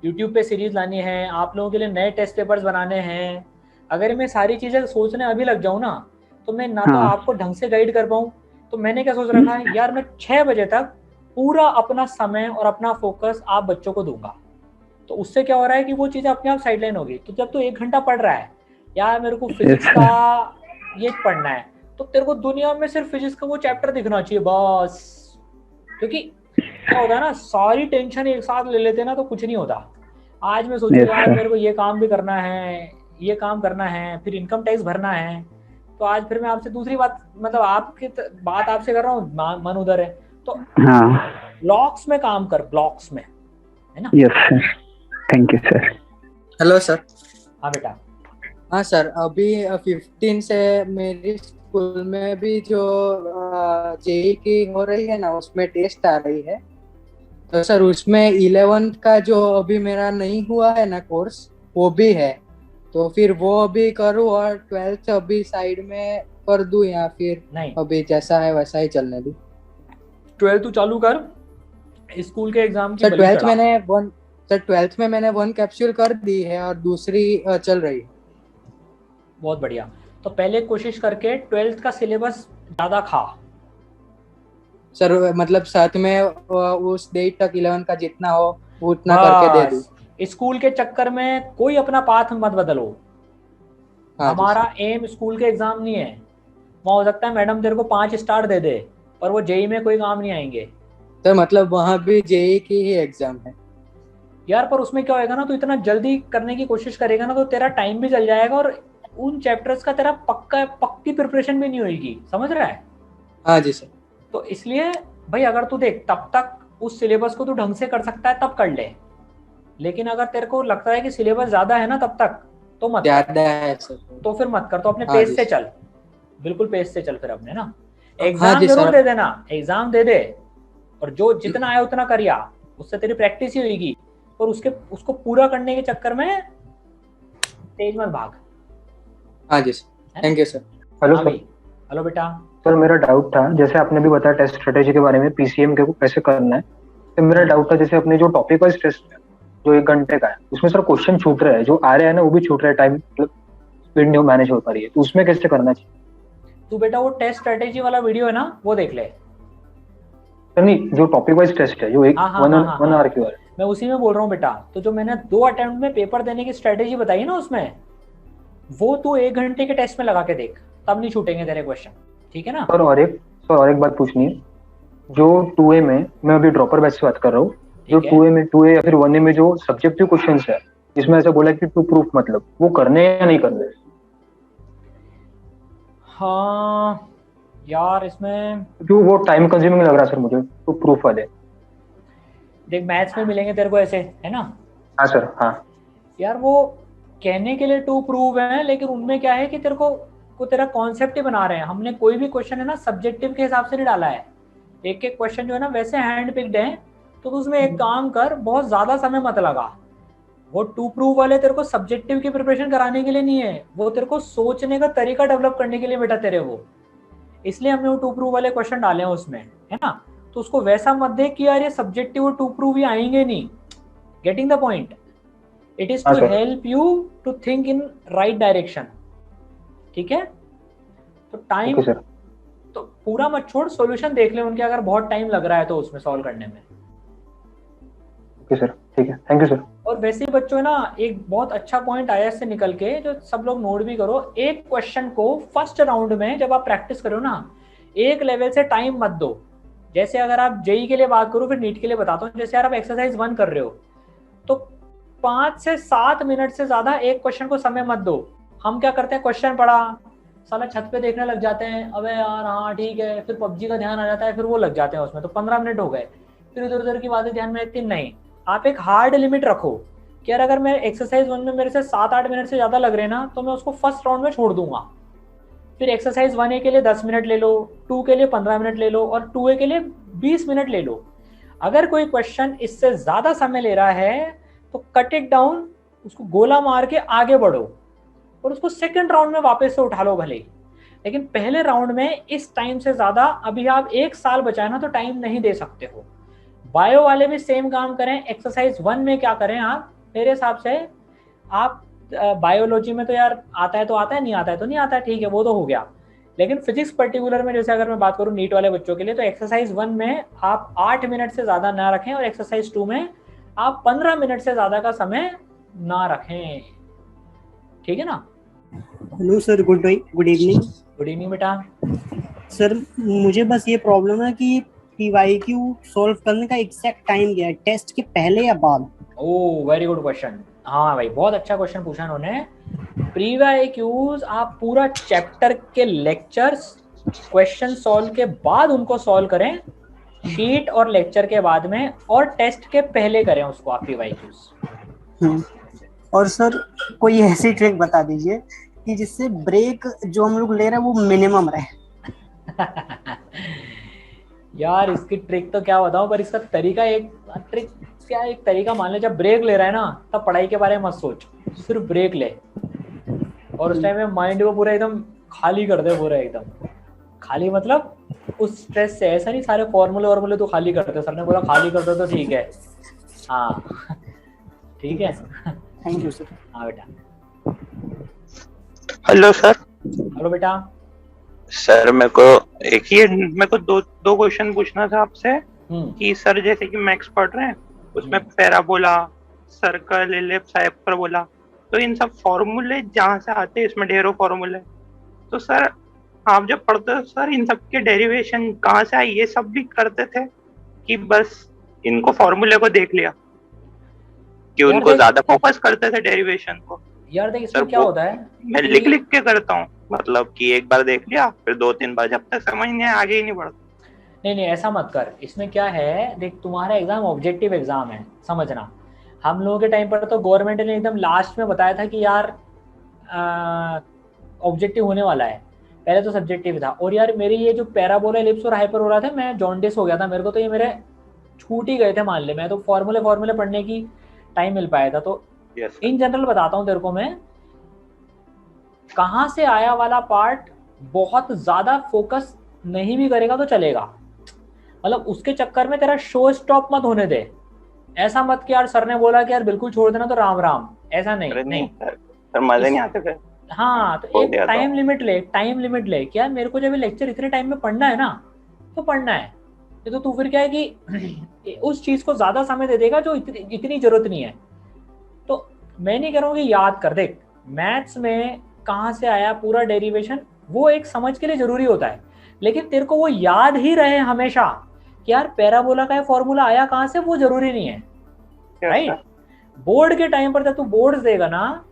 Speaker 1: यूट्यूब पे सीरीज लानी है, आप लोगों के लिए नए टेस्ट पेपर्स बनाने हैं। अगर मैं सारी चीजें सोचने अभी लग जाऊँ ना तो मैं ना तो आपको ढंग से गाइड कर पाऊँ। तो मैंने क्या सोच रखा है यार, मैं 6 बजे तक पूरा अपना समय और अपना फोकस आप बच्चों को दूंगा। तो उससे क्या हो रहा है कि वो चीजें अपने आप साइडलाइन होगी। तो जब तू 1 घंटा पढ़ रहा है यार, मेरे को फिजिक्स का ये पढ़ना है, तो तेरे को दुनिया में सिर्फ फिजिक्स का वो चैप्टर दिखना चाहिए बस। क्योंकि क्या होता है ना, सारी टेंशन एक साथ ले लेते ना तो कुछ नहीं होता। आज मैं सोचूं यार मेरे को ये काम भी करना है, ये काम करना है, फिर इनकम टैक्स भरना है, तो आज फिर मैं आपसे दूसरी बात, मतलब आपकी बात आपसे कर रहा हूँ, मन उधर है। तो ब्लॉक्स में काम कर, ब्लॉक्स में, है ना।
Speaker 9: Yes sir, thank you sir.
Speaker 10: Hello sir.
Speaker 1: हाँ बेटा।
Speaker 10: हाँ सर, अभी 15 से मेरी स्कूल में भी जो जेई की हो रही है ना, उसमें टेस्ट आ रही है। तो सर उसमें 11th का जो अभी मेरा नहीं हुआ है ना कोर्स, वो भी है। तो फिर वो अभी करूँ और 12th अभी साइड में कर दूं, या फिर
Speaker 1: नहीं
Speaker 10: अभी जैसा है वैसा ही चलने दूं?
Speaker 1: 12th तू चालू कर, स्कूल के एग्जाम की
Speaker 10: सर 12th में मैंने 1 कैप्सूल कर दी है और दूसरी चल रही है।
Speaker 1: बहुत बढ़िया। तो पहले कोशिश करके 12th का सिलेबस ज्यादा खा
Speaker 10: सर, मतलब साथ में उस डेट तक 11 का जितना हो उतना करके दे दूं।
Speaker 1: स्कूल के चक्कर में कोई अपना पाथ मत बदलो। हमारा एम स्कूल के एग्जाम नहीं है। वहाँ हो सकता है मैडम तेरे को 5 स्टार दे दे, पर वो जेई में कोई काम नहीं आएंगे।
Speaker 10: तो मतलब वहाँ भी जेई की ही एग्जाम है
Speaker 1: यार, पर उसमें क्या होएगा ना, तो इतना जल्दी करने की कोशिश करेगा ना तो तेरा टाइम भी चल जाएगा और उन चैप्टर्स का तेरा पक्की प्रिपरेशन भी नहीं होगी, समझ रहा है?
Speaker 10: हाँ जी सर।
Speaker 1: तो इसलिए भाई अगर तू देख तब तक उस सिलेबस को तू ढंग से कर सकता है तब कर ले, लेकिन अगर तेरे को लगता है कि सिलेबस ज्यादा है ना तब तक तो मत
Speaker 10: ज्यादा है सर,
Speaker 1: तो फिर मत कर। तो अपने पेज से चल, बिल्कुल पेज से चल फिर अपने ना। एग्जाम जरूर दे देना, एग्जाम दे दे, और जो जितना आया उतना करिया, उससे तेरी प्रैक्टिस ही होगी। और उसको पूरा करने के चक्कर में तेज मत भाग।
Speaker 10: हाँ जी sir, thank you sir.
Speaker 11: Hello
Speaker 1: हाँ
Speaker 11: सर।
Speaker 1: भाई, हेलो बेटा।
Speaker 11: सर मेरा डाउट था, जैसे आपने भी बताया टेस्ट स्ट्रेटेजी के बारे में, पीसीएम को कैसे करना है, तो मेरा डाउट था जैसे अपने जो टॉपिक वाइज टेस्ट है जो 1 घंटे का है, उसमें सर क्वेश्चन छूट रहे हैं, जो आ रहे हैं ना वो भी छूट रहे हैं, टाइम मतलब स्पीड नहीं मैनेज हो पा रही है, तो उसमें कैसे करना चाहिए?
Speaker 1: तू बेटा वो टेस्ट स्ट्रेटेजी वाला वीडियो है ना, वो देख ले।
Speaker 11: सर नहीं, जो टॉपिक वाइज टेस्ट है जो एक वन आवर की वाला,
Speaker 1: मैं उसी में बोल रहा हूँ बेटा। तो जो मैंने 2 अटेम्प्ट में पेपर देने की स्ट्रेटेजी बताई ना, उसमें वो तू 1 घंटे के टेस्ट में लगा के देख, तब नहीं छूटेंगे तेरे क्वेश्चन, ठीक है ना?
Speaker 11: सर और एक बात पूछनी है, जो 2A में, मैं अभी ड्रॉपर बैच से बात कर रहा हूँ, जो 2A या फिर 1A में जो सब्जेक्टिव क्वेश्चंस है, इसमें ऐसा बोला कि टू प्रूफ, मतलब वो करने या नहीं करने?
Speaker 1: हाँ यार, इसमें
Speaker 11: जो वो टाइम कंज्यूमिंग लग रहा है सर मुझे, टू प्रूफ वाले।
Speaker 1: देख मैथ्स में मिलेंगे तेरे को ऐसे, है ना?
Speaker 11: हाँ सर, हाँ
Speaker 1: यार वो कहने के लिए टू प्रूव है, लेकिन उनमें क्या है कि तेरे को तेरा कॉन्सेप्ट ही बना रहे हैं। हमने कोई भी क्वेश्चन है ना सब्जेक्टिव के हिसाब से नहीं डाला है। एक एक क्वेश्चन जो है ना वैसे हैंड पिक्ड है, तो उसमें एक काम कर, बहुत ज्यादा समय मत लगा। वो टू प्रूव वाले तेरे को सब्जेक्टिव की प्रिपरेशन कराने के लिए नहीं है, वो तेरे को सोचने का तरीका डेवलप करने के लिए बेटा तेरे वो, इसलिए हमने वो टू प्रूव वाले क्वेश्चन डाले हैं उसमें, है ना? तो उसको वैसा मत देख कि यार ये सब्जेक्टिव और टू प्रूव ही आएंगे नहीं। Getting the point? It is to help you to think in right direction, ठीक है? तो टाइम तो पूरा मत छोड़, सॉल्यूशन देख ले उनके, अगर बहुत टाइम लग रहा है तो उसमें सॉल्व करने में।
Speaker 11: ओके सर, ठीक है, थैंक यू सर।
Speaker 1: और वैसे ही बच्चों है ना, एक बहुत अच्छा पॉइंट आया इससे निकल के, जो सब लोग नोट भी करो। एक क्वेश्चन को फर्स्ट राउंड में जब आप प्रैक्टिस करो ना, एक लेवल से टाइम मत दो। जैसे अगर आप जेई के लिए बात करो, फिर नीट के लिए बताता हूँ। जैसे यार आप एक्सरसाइज 1 कर रहे हो, तो 5 से 7 मिनट से ज्यादा एक क्वेश्चन को समय मत दो। हम क्या करते हैं, क्वेश्चन पढ़ा, साला छत पे देखने लग जाते हैं, अबे यार हाँ ठीक है, फिर पबजी का ध्यान आ जाता है, फिर वो लग जाते हैं उसमें, तो 15 मिनट हो गए, फिर इधर उधर की बातें ध्यान में रखती नहीं। आप एक हार्ड लिमिट रखो कि यार अगर मैं एक्सरसाइज 1 में मेरे से 7-8 मिनट से ज्यादा लग रहे हैं ना, तो मैं उसको फर्स्ट राउंड में छोड़ दूंगा। फिर एक्सरसाइज 1A के लिए 10 मिनट ले लो, 2 के लिए 15 मिनट ले लो, और 2A के लिए 20 मिनट ले लो। अगर कोई क्वेश्चन इससे ज्यादा समय ले रहा है तो कट इट डाउन, उसको गोला मार के आगे बढ़ो और उसको सेकंड राउंड में वापस से उठा लो भले ही। लेकिन पहले राउंड में इस टाइम से ज्यादा, अभी आप 1 साल बचाए ना, तो टाइम नहीं दे सकते हो। बायो वाले भी सेम काम करें। एक्सरसाइज 1 में क्या करें आप, मेरे हिसाब से आप बायोलॉजी में तो यार आता है तो आता है, नहीं आता है तो नहीं आता है, ठीक है वो तो हो गया। लेकिन फिजिक्स पर्टिकुलर में जैसे अगर मैं बात करूं नीट वाले बच्चों के लिए, तो एक्सरसाइज 1 में आप 8 मिनट से ज्यादा ना रखें, और एक्सरसाइज 2 में आप 15 मिनट से ज्यादा का समय ना रखें, ठीक है ना?
Speaker 12: Hello sir, good evening.
Speaker 1: Good evening बेटा।
Speaker 12: सर मुझे बस ये प्रॉब्लम है कि पीवाईक्यू सॉल्व करने का एग्जैक्ट टाइम क्या है, टेस्ट के पहले या बाद?
Speaker 1: Oh very good question. हाँ भाई, बहुत अच्छा क्वेश्चन पूछा उन्होंने। पीवाईक्यूज आप पूरा चैप्टर के लेक्चर्स क्वेश्चन सॉल्व के बाद उनको सॉल्व करें, शीट और लेक्चर के बाद में, और टेस्ट के पहले करें उसको आप पीवाईक्यूज।
Speaker 12: और सर कोई ऐसी ट्रिक बता दीजिए कि जिससे ब्रेक जो हम लोग ले रहे हैं वो मिनिमम रहे।
Speaker 1: यार इसकी ट्रिक तो क्या बताऊं, पर इसका तरीका एक तरीका मान ले, जब ब्रेक ले रहा है ना, तब पढ़ाई के बारे में मत सोच, सिर्फ ब्रेक ले, और उस टाइम में माइंड को पूरा एकदम खाली कर दे, पूरा एकदम खाली, मतलब उस स्ट्रेस से। ऐसा नहीं सारे फॉर्मूले तो खाली करते, सर ने बोला खाली कर दो तो ठीक है। हाँ ठीक है,
Speaker 12: थैंक यू सर।
Speaker 1: हाँ बेटा।
Speaker 13: Hello sir.
Speaker 1: हेलो बेटा।
Speaker 13: सर मेरे को दो क्वेश्चन पूछना था आपसे कि सर जैसे कि मैथ्स पढ़ रहे हैं, उसमें पैराबोला, सर्कल, एलिप्स, हाइपरबोला, तो इन सब फॉर्मूले जहाँ से आते हैं, इसमें ढेरों फॉर्मूले, तो सर आप जब पढ़ते हो सर इन सब के डेरिवेशन कहाँ से आई, ये सब भी करते थे कि बस इनको फॉर्मूले को देख लिया, कि उनको ज्यादा फोकस करते थे डेरिवेशन को?
Speaker 1: यार देख इसमें क्या होता है,
Speaker 13: मैं लिख के करता हूँ, मतलब कि एक बार देख लिया, फिर 2-3 बार, जब तक समझ नहीं आए आगे ही नहीं बढ़ता।
Speaker 1: नहीं ऐसा मत कर। इसमें क्या है, देख तुम्हारा एग्जाम ऑब्जेक्टिव एग्जाम है, समझना। हम लोगों के टाइम पर तो गवर्नमेंट ने एकदम लास्ट में बताया था कि यार ऑब्जेक्टिव होने वाला है, पहले तो सब्जेक्टिव था। और यार मेरी ये जो पैराबोला, एलिप्स और हाइपर हो रहा था, मैं जॉन्डिस हो गया था मेरे को, तो ये मेरे छूट ही गए थे मान ले। मैं तो फॉर्मूले पढ़ने की टाइम मिल पाया था। तो इन जनरल बताता हूँ तेरे को मैं, कहाँ से आया वाला पार्ट बहुत ज्यादा फोकस नहीं भी करेगा तो चलेगा, मतलब उसके चक्कर में तेरा शो स्टॉप मत होने दे। ऐसा मत कि यार सर ने बोला कि यार बिल्कुल छोड़ देना तो राम राम, ऐसा नहीं। नहीं
Speaker 13: सर मजे नहीं आते फिर।
Speaker 1: हाँ, तो एक टाइम लिमिट ले, टाइम लिमिट ले कि यार मेरे को जब लेक्चर इतने टाइम में पढ़ना है ना तो पढ़ना है। तो तू फिर क्या है कि उस चीज को ज्यादा समय दे देगा जो इतनी जरूरत नहीं है। तो मैं नहीं कह रहा हूँ कि याद कर, देख मैथ्स में कहाँ से आया पूरा डेरिवेशन वो एक समझ के लिए जरूरी होता है, लेकिन तेरे को वो याद ही रहे हमेशा कि यार पैराबोला का फॉर्मूला आया कहाँ से, वो जरूरी नहीं है, राइट। बोर्ड के टाइम पर जब तू बोर्ड्स देगा ना,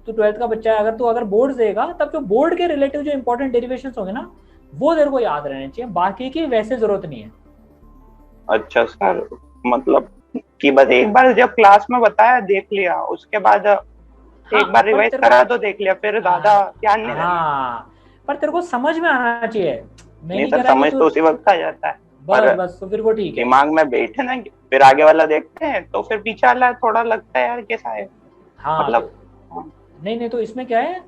Speaker 1: तू 12th का बच्चा है, अगर बोर्ड्स देगा तब जो बोर्ड के रिलेटिव जो इंपॉर्टेंट डेरिवेशंस होंगे ना वो तेरे को याद रहने चाहिए, बाकी की वैसे जरूरत नहीं है।
Speaker 13: अच्छा सर, मतलब कि बस एक बार जब क्लास में बताया देख लिया, उसके बाद एक बार रिवाइज करा तो देख लिया, फिर ज्यादा ध्यान नहीं
Speaker 1: रहना। पर तेरे को समझ में आना चाहिए।
Speaker 13: नहीं सर, समझ तो उसी वक्त आ जाता है,
Speaker 1: बस तो फिर वो ठीक है।
Speaker 13: दिमाग में बैठे ना, फिर आगे वाला देखते हैं तो फिर पीछे वाला थोड़ा लगता है यार कैसा है।
Speaker 1: हाँ,
Speaker 13: मतलब
Speaker 1: नहीं तो इसमें क्या है,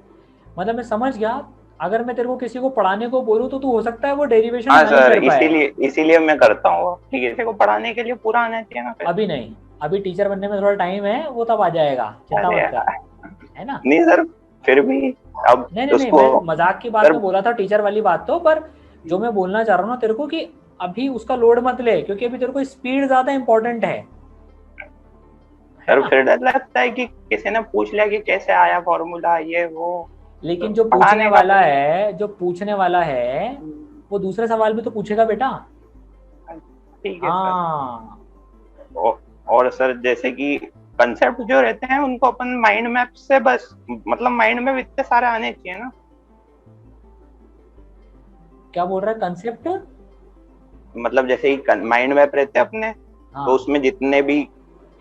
Speaker 1: मतलब मैं समझ गया। अगर मैं तेरे को किसी को पढ़ाने को बोलूं तो तू हो सकता है वो डेरिवेशन
Speaker 13: नहीं कर पाए। इसीलिए मैं करता हूँ, किसी को पढ़ाने के लिए पूरा आना चाहिए ना।
Speaker 1: अभी नहीं, अभी टीचर बनने में थोड़ा टाइम है, वो तब आ जाएगा, चिंता मत कर, है ना।
Speaker 13: नहीं सर, फिर भी अब
Speaker 1: नहीं, मैं मजाक की बात में बोला था टीचर वाली बात तो, पर जो मैं बोलना चाह रहा हूँ ना तेरे को कि अभी उसका लोड मत ले, क्योंकि अभी तेरे को स्पीड ज्यादा इंपॉर्टेंट है।
Speaker 13: सर फिर डर लगता है कि किसी ने पूछ लिया कि कैसे आया फॉर्मूला ये वो,
Speaker 1: लेकिन जो पूछने वाला है वो दूसरे सवाल भी तो पूछेगा बेटा।
Speaker 13: ठीक है सर। और सर जैसे कि कंसेप्ट जो रहते हैं उनको अपन माइंड मैप से बस, मतलब माइंड में इतने सारे आने चाहिए ना।
Speaker 1: क्या बोल रहा है कंसेप्ट?
Speaker 13: मतलब जैसे कि माइंड मैप रहते हैं अपने, तो उसमें जितने भी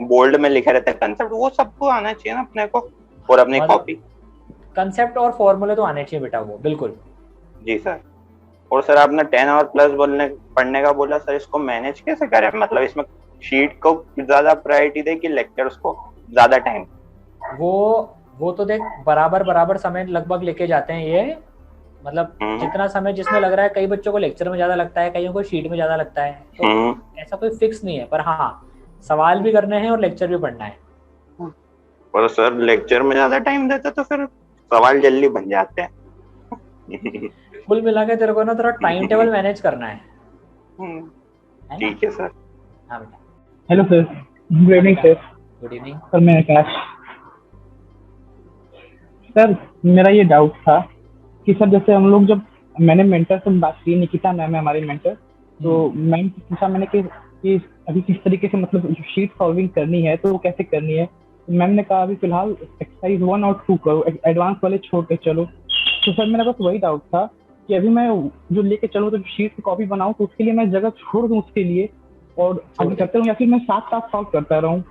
Speaker 13: बोल्ड में लिखे रहते हैं कंसेप्ट वो सबको आना चाहिए ना अपने को, और अपनी कॉपी।
Speaker 1: कंसेप्ट और फॉर्मूले तो आने चाहिए बेटा, वो बिल्कुल।
Speaker 13: जी सर। और सर आपने 10 और प्लस पढ़ने का बोला, सर इसको मैनेज कैसे करें? मतलब इसमें शीट को ज्यादा प्रायोरिटी दे कि लेक्चर्स को ज्यादा टाइम?
Speaker 1: वो तो देख बराबर समय लगभग लेके जाते हैं ये, मतलब जितना समय जिसमें लग रहा है, कई बच्चों को लेक्चर में ज्यादा लगता है, कईयों को शीट में ज्यादा लगता है, तो ऐसा कोई फिक्स नहीं है। पर हाँ, सवाल भी करने हैं और लेक्चर भी पढ़ना है।
Speaker 13: पर सर लेक्चर में ज्यादा टाइम देते तो फिर सवाल जल्दी बन जाते हैं।
Speaker 1: कुल मिला के तेरे को ना तेरा टाइम टेबल मैनेज करना है।
Speaker 13: ठीक है सर।
Speaker 1: हाँ बेटा।
Speaker 14: Hello sir, good evening sir.
Speaker 1: Good evening
Speaker 14: sir, मैं आकाश। सर मेरा ये डाउट था कि सर जैसे हम लोग जब मैंने मेंटर से बात की, निकिता मैम है हमारी मेंटर, तो मैम से पूछा मैंने कि अभी किस तरीके से मतलब शीट सॉल्विंग करनी है तो वो कैसे करनी है। तो मैम ने कहा अभी फिलहाल एक्सरसाइज 1 और 2 करो, एडवांस वाले छोड़ के चलो। तो सर मेरा बस वही डाउट था कि अभी मैं जो लेके चलूँ तो शीट की कॉपी बनाऊँ, तो उसके लिए मैं जगह छोड़ दूँ उसके लिए और आगे करते रहूँ, या फिर मैं साथ सॉल्व करता रहूँ?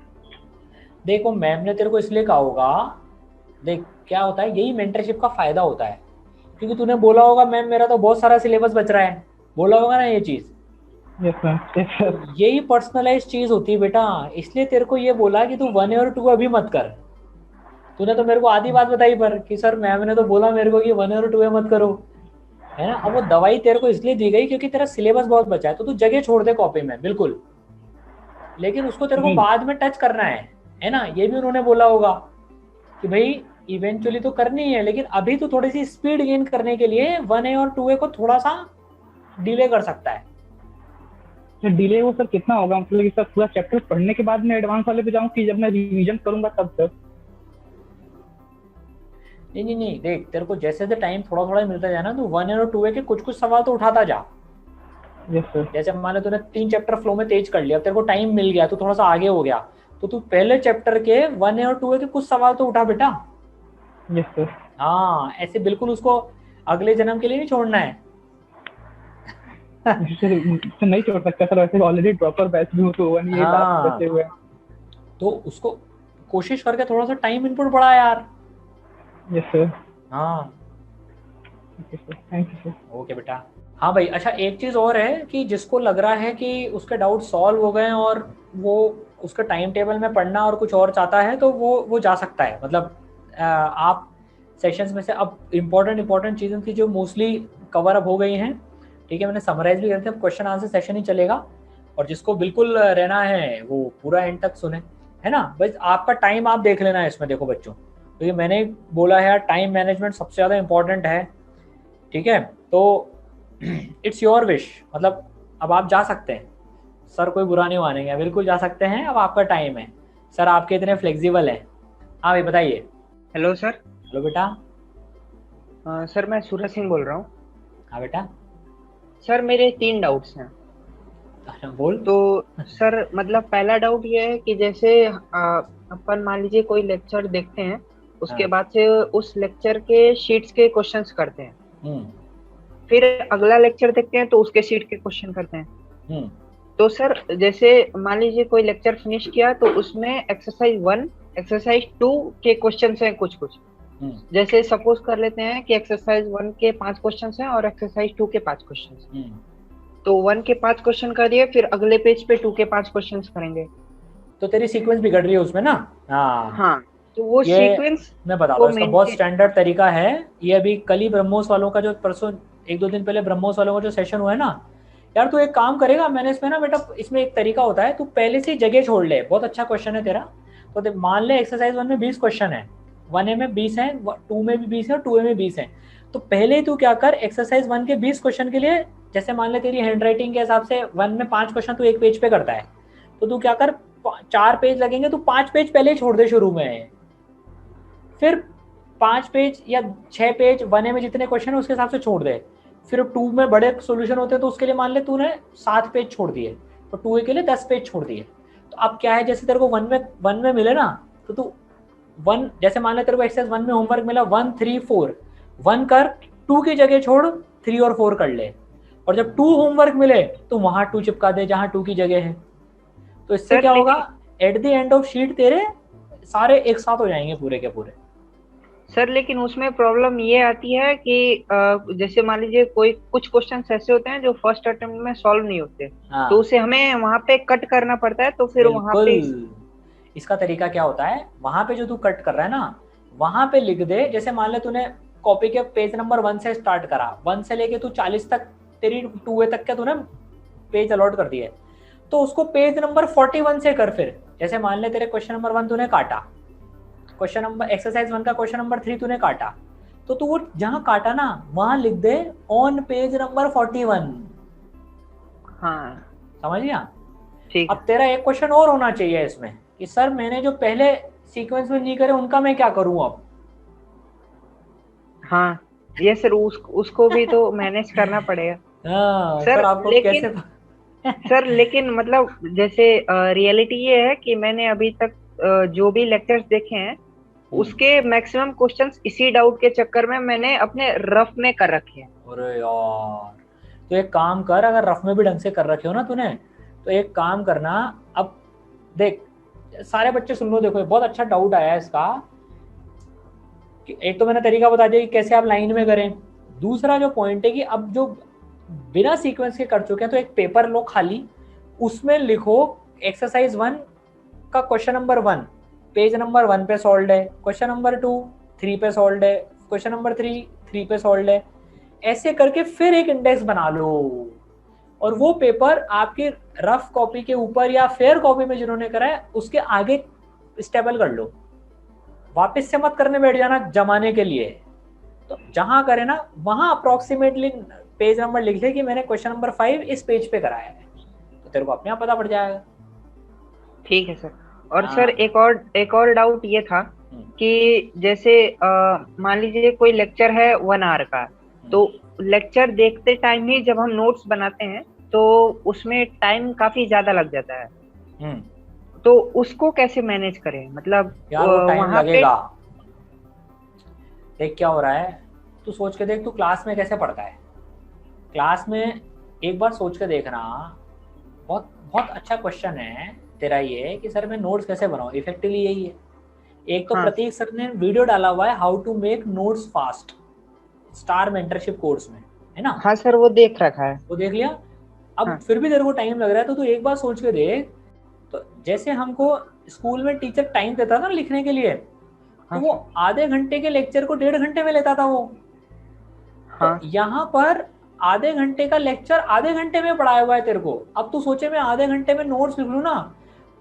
Speaker 1: देखो मैम ने तेरे को इसलिए कहा होगा, देख क्या होता है, यही मेंटरशिप का फायदा होता है, क्योंकि तूने बोला होगा मैम मेरा तो बहुत सारा सिलेबस बच रहा है, बोला होगा ना ये चीज।
Speaker 14: Yes sir.
Speaker 1: यही पर्सनलाइज चीज होती है बेटा, इसलिए तेरे को ये बोला कि तू 1 और 2 अभी मत कर। तूने तो मेरे को आधी बात बताई पर कि सर मैम ने तो बोला मेरे को कि 1 और 2 मत करो, है ना। अब वो दवाई तेरे को इसलिए दी गई क्योंकि तेरा सिलेबस बहुत बचा है, तो तू जगह छोड़ दे कॉपी में, बिल्कुल, लेकिन उसको तेरे को बाद में टच करना है ना। ये भी उन्होंने बोला होगा कि भाई इवेंचुअली तो करनी है, लेकिन अभी तो थोड़ी सी स्पीड गेन करने के लिए 1A और 2A को थोड़ा सा डिले कर सकता है।
Speaker 14: तो डिले वो सर कितना होगा? मतलब कि सर पूरा चैप्टर पढ़ने के बाद मैं एडवांस वाले पे जाऊं कि जब मैं रिवीजन करूंगा तब तक?
Speaker 1: नहीं, देख तेरे को जैसे जैसे टाइम थोड़ा थोड़ा मिलता जाए ना, तो 1A और 2A के कुछ सवाल तो उठाता जा।
Speaker 14: Yes sir.
Speaker 1: जैसे मान लो तूने 3 चैप्टर फ्लो में तेज कर लिया, अब तेरे को टाइम मिल गया तो थोड़ा सा आगे हो गया, तो तू पहले चैप्टर के 1A और 2A के कुछ सवाल तो उठा बेटा।
Speaker 14: Yes sir.
Speaker 1: हाँ, ऐसे बिल्कुल उसको अगले जन्म के लिए नहीं छोड़ना है।
Speaker 14: सर नहीं छोड़ सकता सर, वैसे ऑलरेडी ड्रॉपर बैच भी हूं तो 1A बचे हुए हैं,
Speaker 1: तो उसको कोशिश करके थोड़ा सा टाइम इनपुट बढ़ा यार।
Speaker 14: Yes sir.
Speaker 1: हाँ
Speaker 14: थैंक यू सर।
Speaker 1: ओके बेटा। हाँ भाई, अच्छा एक चीज और है कि जिसको लग रहा है कि उसके डाउट सॉल्व हो गए और वो उसका टाइम टेबल में पढ़ना और कुछ और चाहता है तो वो जा सकता है। मतलब आप सेशंस में से अब इम्पोर्टेंट चीज़ें थी जो मोस्टली कवर अप हो गई हैं, ठीक है, मैंने समराइज भी करते हैं। क्वेश्चन आंसर सेशन ही चलेगा और जिसको बिल्कुल रहना है वो पूरा एंड तक सुने, है ना। बस आपका टाइम आप देख लेना है इसमें। देखो बच्चों, तो ये मैंने बोला है यार, टाइम मैनेजमेंट सबसे ज़्यादा इंपॉर्टेंट है, ठीक है। तो इट्स योर विश, मतलब अब आप जा सकते हैं, सर कोई बुरा नहीं मानेंगे, बिल्कुल जा सकते हैं, अब आपका टाइम है, सर आपके इतने फ्लेक्सिबल हैं। हाँ भाई बताइए।
Speaker 15: Hello sir.
Speaker 1: हेलो बेटा।
Speaker 15: सर मैं सूरज सिंह बोल रहा हूँ।
Speaker 1: हाँ बेटा।
Speaker 15: सर मेरे 3 डाउट्स हैं।
Speaker 1: बोल।
Speaker 15: तो सर मतलब पहला डाउट ये है कि जैसे अपन मान लीजिए कोई लेक्चर देखते हैं, उसके बाद से उस लेक्चर के शीट्स के क्वेश्चंस करते हैं, फिर अगला लेक्चर देखते हैं तो उसके शीट के क्वेश्चन करते हैं। तो सर जैसे मान लीजिए कोई लेक्चर फिनिश किया तो उसमें एक्सरसाइज 1 एक्सरसाइज 2 के क्वेश्चंस हैं कुछ जैसे सपोज कर लेते हैं कि एक्सरसाइज 1 के 5 क्वेश्चंस हैं और एक्सरसाइज 2 के 5 क्वेश्चंस हैं। तो 1 के 5 क्वेश्चन कर दिए, फिर अगले पेज पे 2 के 5 क्वेश्चंस करेंगे।
Speaker 1: तो तेरी सीक्वेंस बिगड़ रही है उसमें ना।
Speaker 15: हाँ तो वो सीक्वेंस
Speaker 1: मैं बता रहा हूँ, इसका बहुत स्टैंडर्ड तरीका है। ये अभी कल ही ब्रह्मोस वालों का जो परसों 1-2 दिन पहले ब्रह्मोस वालों का जो सेशन हुआ है ना यार, तू एक काम करेगा, मैंने इसमें ना बेटा, इसमें एक तरीका होता है, तू पहले से जगह छोड़ ले। बहुत अच्छा क्वेश्चन है तेरा। तो मान ले एक्सरसाइज 1 में 20 क्वेश्चन है, 1A में 20 है, 2 में भी 20 है और 2A में 20 है। तो पहले ही तू क्या कर, एक्सरसाइज 1 के 20 क्वेश्चन के लिए, जैसे मान ले तेरी हैंड राइटिंग के हिसाब से 1 में 5 क्वेश्चन तू एक पेज पे करता है, तो तू क्या कर, 4 पेज लगेंगे, तू 5 पेज पहले ही छोड़ दे शुरू में, फिर 5 पेज या 6 पेज 1A में जितने क्वेश्चन है उसके हिसाब से छोड़ दे। फिर 2 में बड़े सॉल्यूशन होते हैं तो उसके लिए मान ले तूने 7 पेज छोड़ दिए, तो 2A के लिए 10 पेज छोड़ दिए। तो अब क्या है, जैसे तेरे को 1 में मिले ना, तो तू 1, जैसे मान ले तेरे को एक्सरसाइज 1 में होमवर्क मिला 1, 3, 4, 1 कर, 2 की जगह छोड़ 3 और 4 कर ले, और जब 2 होमवर्क मिले तो वहां 2 चिपका दे जहां 2 की जगह है। तो इससे क्या होगा, at the end of sheet तेरे सारे एक साथ हो जाएंगे पूरे के पूरे।
Speaker 15: सर लेकिन उसमें प्रॉब्लम ये आती है कि जैसे मान लीजिए कोई कुछ क्वेश्चंस ऐसे होते हैं जो फर्स्ट अटेम्प्ट में सॉल्व नहीं होते, तो उसे हमें वहां पे कट करना पड़ता है। तो फिर वहां पे
Speaker 1: इसका तरीका क्या होता है, वहां पे जो तू कट कर रहा है ना, वहां पे लिख दे, जैसे मान ले तूने कॉपी के पेज नंबर 1 से स्टार्ट करा, 1 से लेके तू 40 तक तेरी 2A तक के तूने पेज अलॉट कर दिए, तो उसको पेज नंबर 41 से कर। फिर जैसे मान ले तेरे क्वेश्चन नंबर 1 तूने काटा, क्वेश्चन नंबर एक्सरसाइज 1 का क्वेश्चन नंबर 3 तूने काटा, तो तू वो जहां काटा ना वहां लिख दे ऑन पेज नंबर 41।
Speaker 15: हाँ
Speaker 1: समझ गया। ठीक। अब तेरा एक क्वेश्चन और होना चाहिए इसमें कि सर मैंने जो पहले सीक्वेंस में नहीं करे उनका मैं क्या करूं अब।
Speaker 15: हाँ ये सर उसको भी तो मैनेज करना पड़ेगा।
Speaker 1: सर आपको
Speaker 15: लेकिन
Speaker 1: कैसे
Speaker 15: सर लेकिन मतलब जैसे रियलिटी ये है कि मैंने अभी तक जो भी लेक्चर्स देखे हैं उसके मैक्सिमम क्वेश्चंस इसी डाउट के चक्कर में मैंने अपने रफ में कर रखे हैं।
Speaker 1: अरे यार तो एक काम कर, अगर रफ में भी ढंग से कर रखे हो ना तूने, तो एक काम करना, अब देख सारे बच्चे सुन लो, देखो बहुत अच्छा डाउट आया है इसका कि एक तो मैंने तरीका बता दिया कि कैसे आप लाइन में करें। दूसरा जो पॉइंट है कि अब जो बिना सीक्वेंस के कर चुके हैं, तो एक पेपर लो खाली, उसमें लिखो एक्सरसाइज 1 का क्वेश्चन नंबर 1 पेज नंबर 1 पे सॉल्व है, क्वेश्चन नंबर 2 3 पे सॉल्व है, क्वेश्चन नंबर 3 पे सॉल्व है, ऐसे करके फिर एक इंडेक्स बना लो। और वो पेपर आपकी रफ कॉपी के ऊपर या फेयर कॉपी में जिन्होंने करा है उसके आगे स्टेबल कर लो, वापस से मत करने बैठ जाना जमाने के लिए। तो जहां करे ना वहां अप्रोक्सीमेटली पेज नंबर लिख ले कि मैंने क्वेश्चन नंबर 5 इस पेज पे कराया है, तो तेरे को अपने आप पता पड़ जाएगा।
Speaker 15: ठीक है सर। और सर एक और डाउट ये था कि जैसे मान लीजिए कोई लेक्चर है 1 आवर का, तो लेक्चर देखते टाइम ही जब हम नोट्स बनाते हैं तो उसमें टाइम काफी ज्यादा लग जाता है, तो उसको कैसे मैनेज करें, मतलब
Speaker 1: यार वो टाइम लगेगा। देख क्या हो रहा है, तू सोच के देख, तू क्लास में कैसे पढ़ता है। क्लास में एक बार सोच के देखना, बहुत बहुत अच्छा क्वेश्चन है तेरा ये कि सर मैं नोट्स कैसे बनाऊं। इफेक्टिवली यही है। एक तो प्रतीक सर ने वीडियो डाला हुआ है how to make notes fast, star mentorship course में, है ना।
Speaker 15: हाँ सर वो देख रखा है,
Speaker 1: वो देख लिया। अब फिर भी तेरे को टाइम लग रहा है तो तू एक बार सोच के देख तो जैसे हमको स्कूल में टीचर टाइम देता था ना लिखने के लिए, तो वो आधे घंटे के लेक्चर को 1.5 घंटे में लेता था वो। तो यहाँ पर आधे घंटे का लेक्चर आधे घंटे में पढ़ाया हुआ है तेरे को। अब तू सोचे मैं आधे घंटे में नोट्स लिख लूँ ना,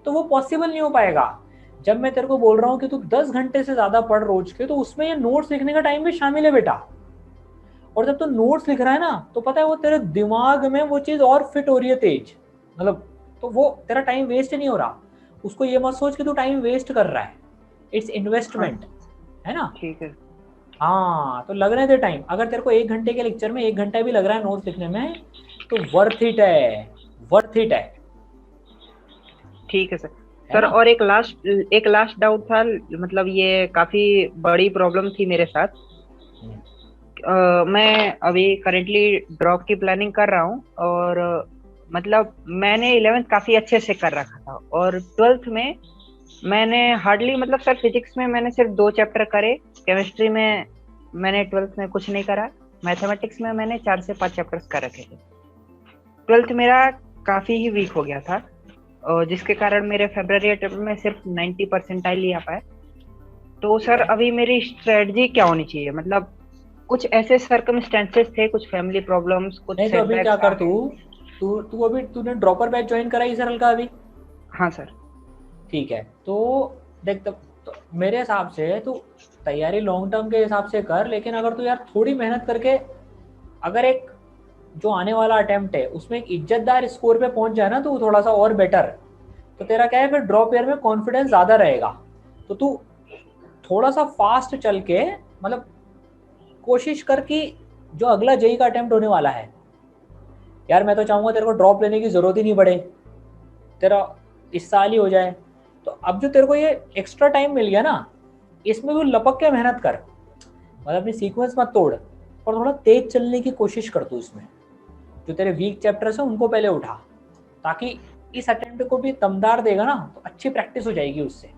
Speaker 1: तो वो पॉसिबल नहीं हो पाएगा। जब मैं तेरे को बोल रहा हूँ कि तू 10 घंटे से ज्यादा पढ़ रोज के, तो उसमें ये नोट्स लिखने का टाइम भी शामिल है बेटा। और जब तू नोट्स लिख रहा है ना, तो पता है वो तेरे दिमाग में वो चीज और फिट हो रही है तेज, मतलब तो वो तेरा टाइम वेस्ट नहीं हो रहा। उसको ये मत सोच कि तू टाइम वेस्ट कर रहा है, इट्स इन्वेस्टमेंट, है ना?
Speaker 15: ठीक है।
Speaker 1: हाँ, तो लग रहे थे टाइम। अगर तेरे को 1 घंटे के लेक्चर में 1 घंटा भी लग रहा है नोट्स लिखने में, तो वर्थ इट है, वर्थ इट है।
Speaker 15: ठीक है सर। सर और एक लास्ट डाउट था, मतलब ये काफी बड़ी प्रॉब्लम थी मेरे साथ। मैं अभी करेंटली ड्रॉप की प्लानिंग कर रहा हूँ, और मतलब मैंने 11th काफी अच्छे से कर रखा था, और 12th में मैंने हार्डली, मतलब सर फिजिक्स में मैंने सिर्फ 2 चैप्टर करे, केमिस्ट्री में मैंने 12th में कुछ नहीं करा, मैथमेटिक्स में मैंने 4 से 5 चैप्टर्स कर रखे थे। 12th मेरा काफी ही वीक हो गया था, और जिसके कारण मेरे फेब्रुअरी अटेम्प्ट में सिर्फ 90 परसेंटाइल ही आ पाए। तो सर अभी मेरी स्ट्रेटजी क्या होनी चाहिए? मतलब कुछ ऐसे सर्कमस्टेंसेस थे, कुछ फैमिली प्रॉब्लम्स, कुछ
Speaker 1: नहीं, तो अभी क्या कर तू अभी तूने ड्रॉपर बैच ज्वाइन करा सरल का अभी?
Speaker 15: हाँ सर।
Speaker 1: ठीक है, तो देख तो मेरे हिसाब से तू तैयारी लॉन्ग टर्म के हिसाब से कर, लेकिन अगर तू यार थोड़ी मेहनत करके अगर एक जो आने वाला अटेम्प्ट है उसमें एक इज्जतदार स्कोर पे पहुंच जाए ना, तो थोड़ा सा और बेटर, तो तेरा क्या है फिर ड्रॉप ईयर में कॉन्फिडेंस ज़्यादा रहेगा। तो तू थोड़ा सा फास्ट चल के मतलब कोशिश कर कि जो अगला जेई का अटेम्प्ट होने वाला है, यार मैं तो चाहूँगा तेरे को ड्रॉप लेने की ज़रूरत ही नहीं पड़े, तेरा इस साल ही हो जाए। तो अब जो तेरे को ये एक्स्ट्रा टाइम मिल गया ना, इसमें तू लपक के मेहनत कर, मतलब अपनी सीक्वेंस मत तोड़, और थोड़ा तेज चलने की कोशिश कर तू। इसमें जो तेरे वीक चैप्टर्स हैं उनको पहले उठा, ताकि इस अटेम्प्ट को भी दमदार देगा ना, तो अच्छी प्रैक्टिस हो जाएगी उससे।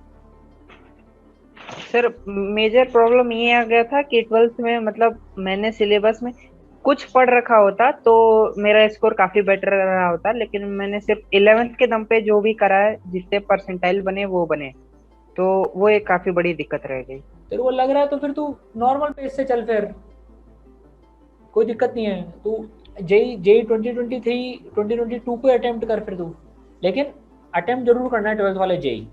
Speaker 15: सर मेजर प्रॉब्लम ये आ गया था कि 12th में मतलब मैंने सिलेबस में कुछ पढ़ रखा होता तो मेरा स्कोर काफी बेटर रहा होता, लेकिन मैंने सिर्फ 11th के दम पे जो भी करा है, जितने परसेंटाइल बने वो बने, तो वो एक काफी बड़ी दिक्कत रह गई।
Speaker 1: तेरे को लग रहा है तो फिर तू नॉर्मल पेज से चल, फिर कोई दिक्कत नहीं है। तू जेई 2022 को अटेम्प्ट कर फिर तू, लेकिन अटेम्प्ट जरूर करना है 12th वाले जेई।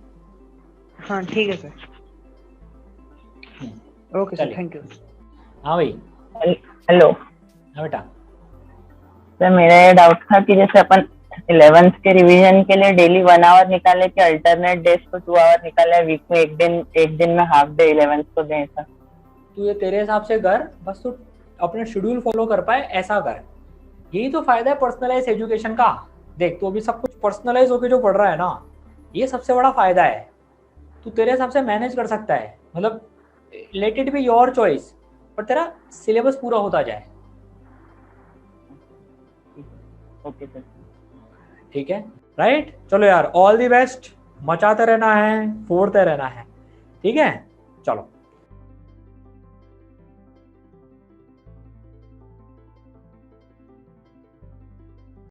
Speaker 15: हाँ ठीक है sir, okay sir, thank you.
Speaker 1: हाँ भाई,
Speaker 16: हेलो।
Speaker 1: हाँ बेटा।
Speaker 16: सर मेरा ये डाउट था कि जैसे अपन 11th के रिवीजन के लिए डेली 1 आवर निकाले कि अल्टरनेट डेज को 2 आवर निकाले, वीक में एक दिन में हाफ डे 11th को दें, ऐसा?
Speaker 1: तू ये तेरे हिसाब से कर, बस तू अपने शेड्यूल फॉलो कर पाए ऐसा कर। यही तो फायदा है पर्सनलाइज एजुकेशन का। देख, तो अभी सब कुछ पर्सनलाइज होके जो पढ़ रहा है ना, ये सबसे बड़ा फायदा है। तू तेरे हिसाब से मैनेज कर सकता है, मतलब let it be your choice, पर तेरा सिलेबस पूरा होता जाए।
Speaker 16: ओके सर,
Speaker 1: ठीक है, राइट। चलो यार, ऑल द बेस्ट, मचाते रहना है, फोड़ते रहना है, ठीक है, चलो।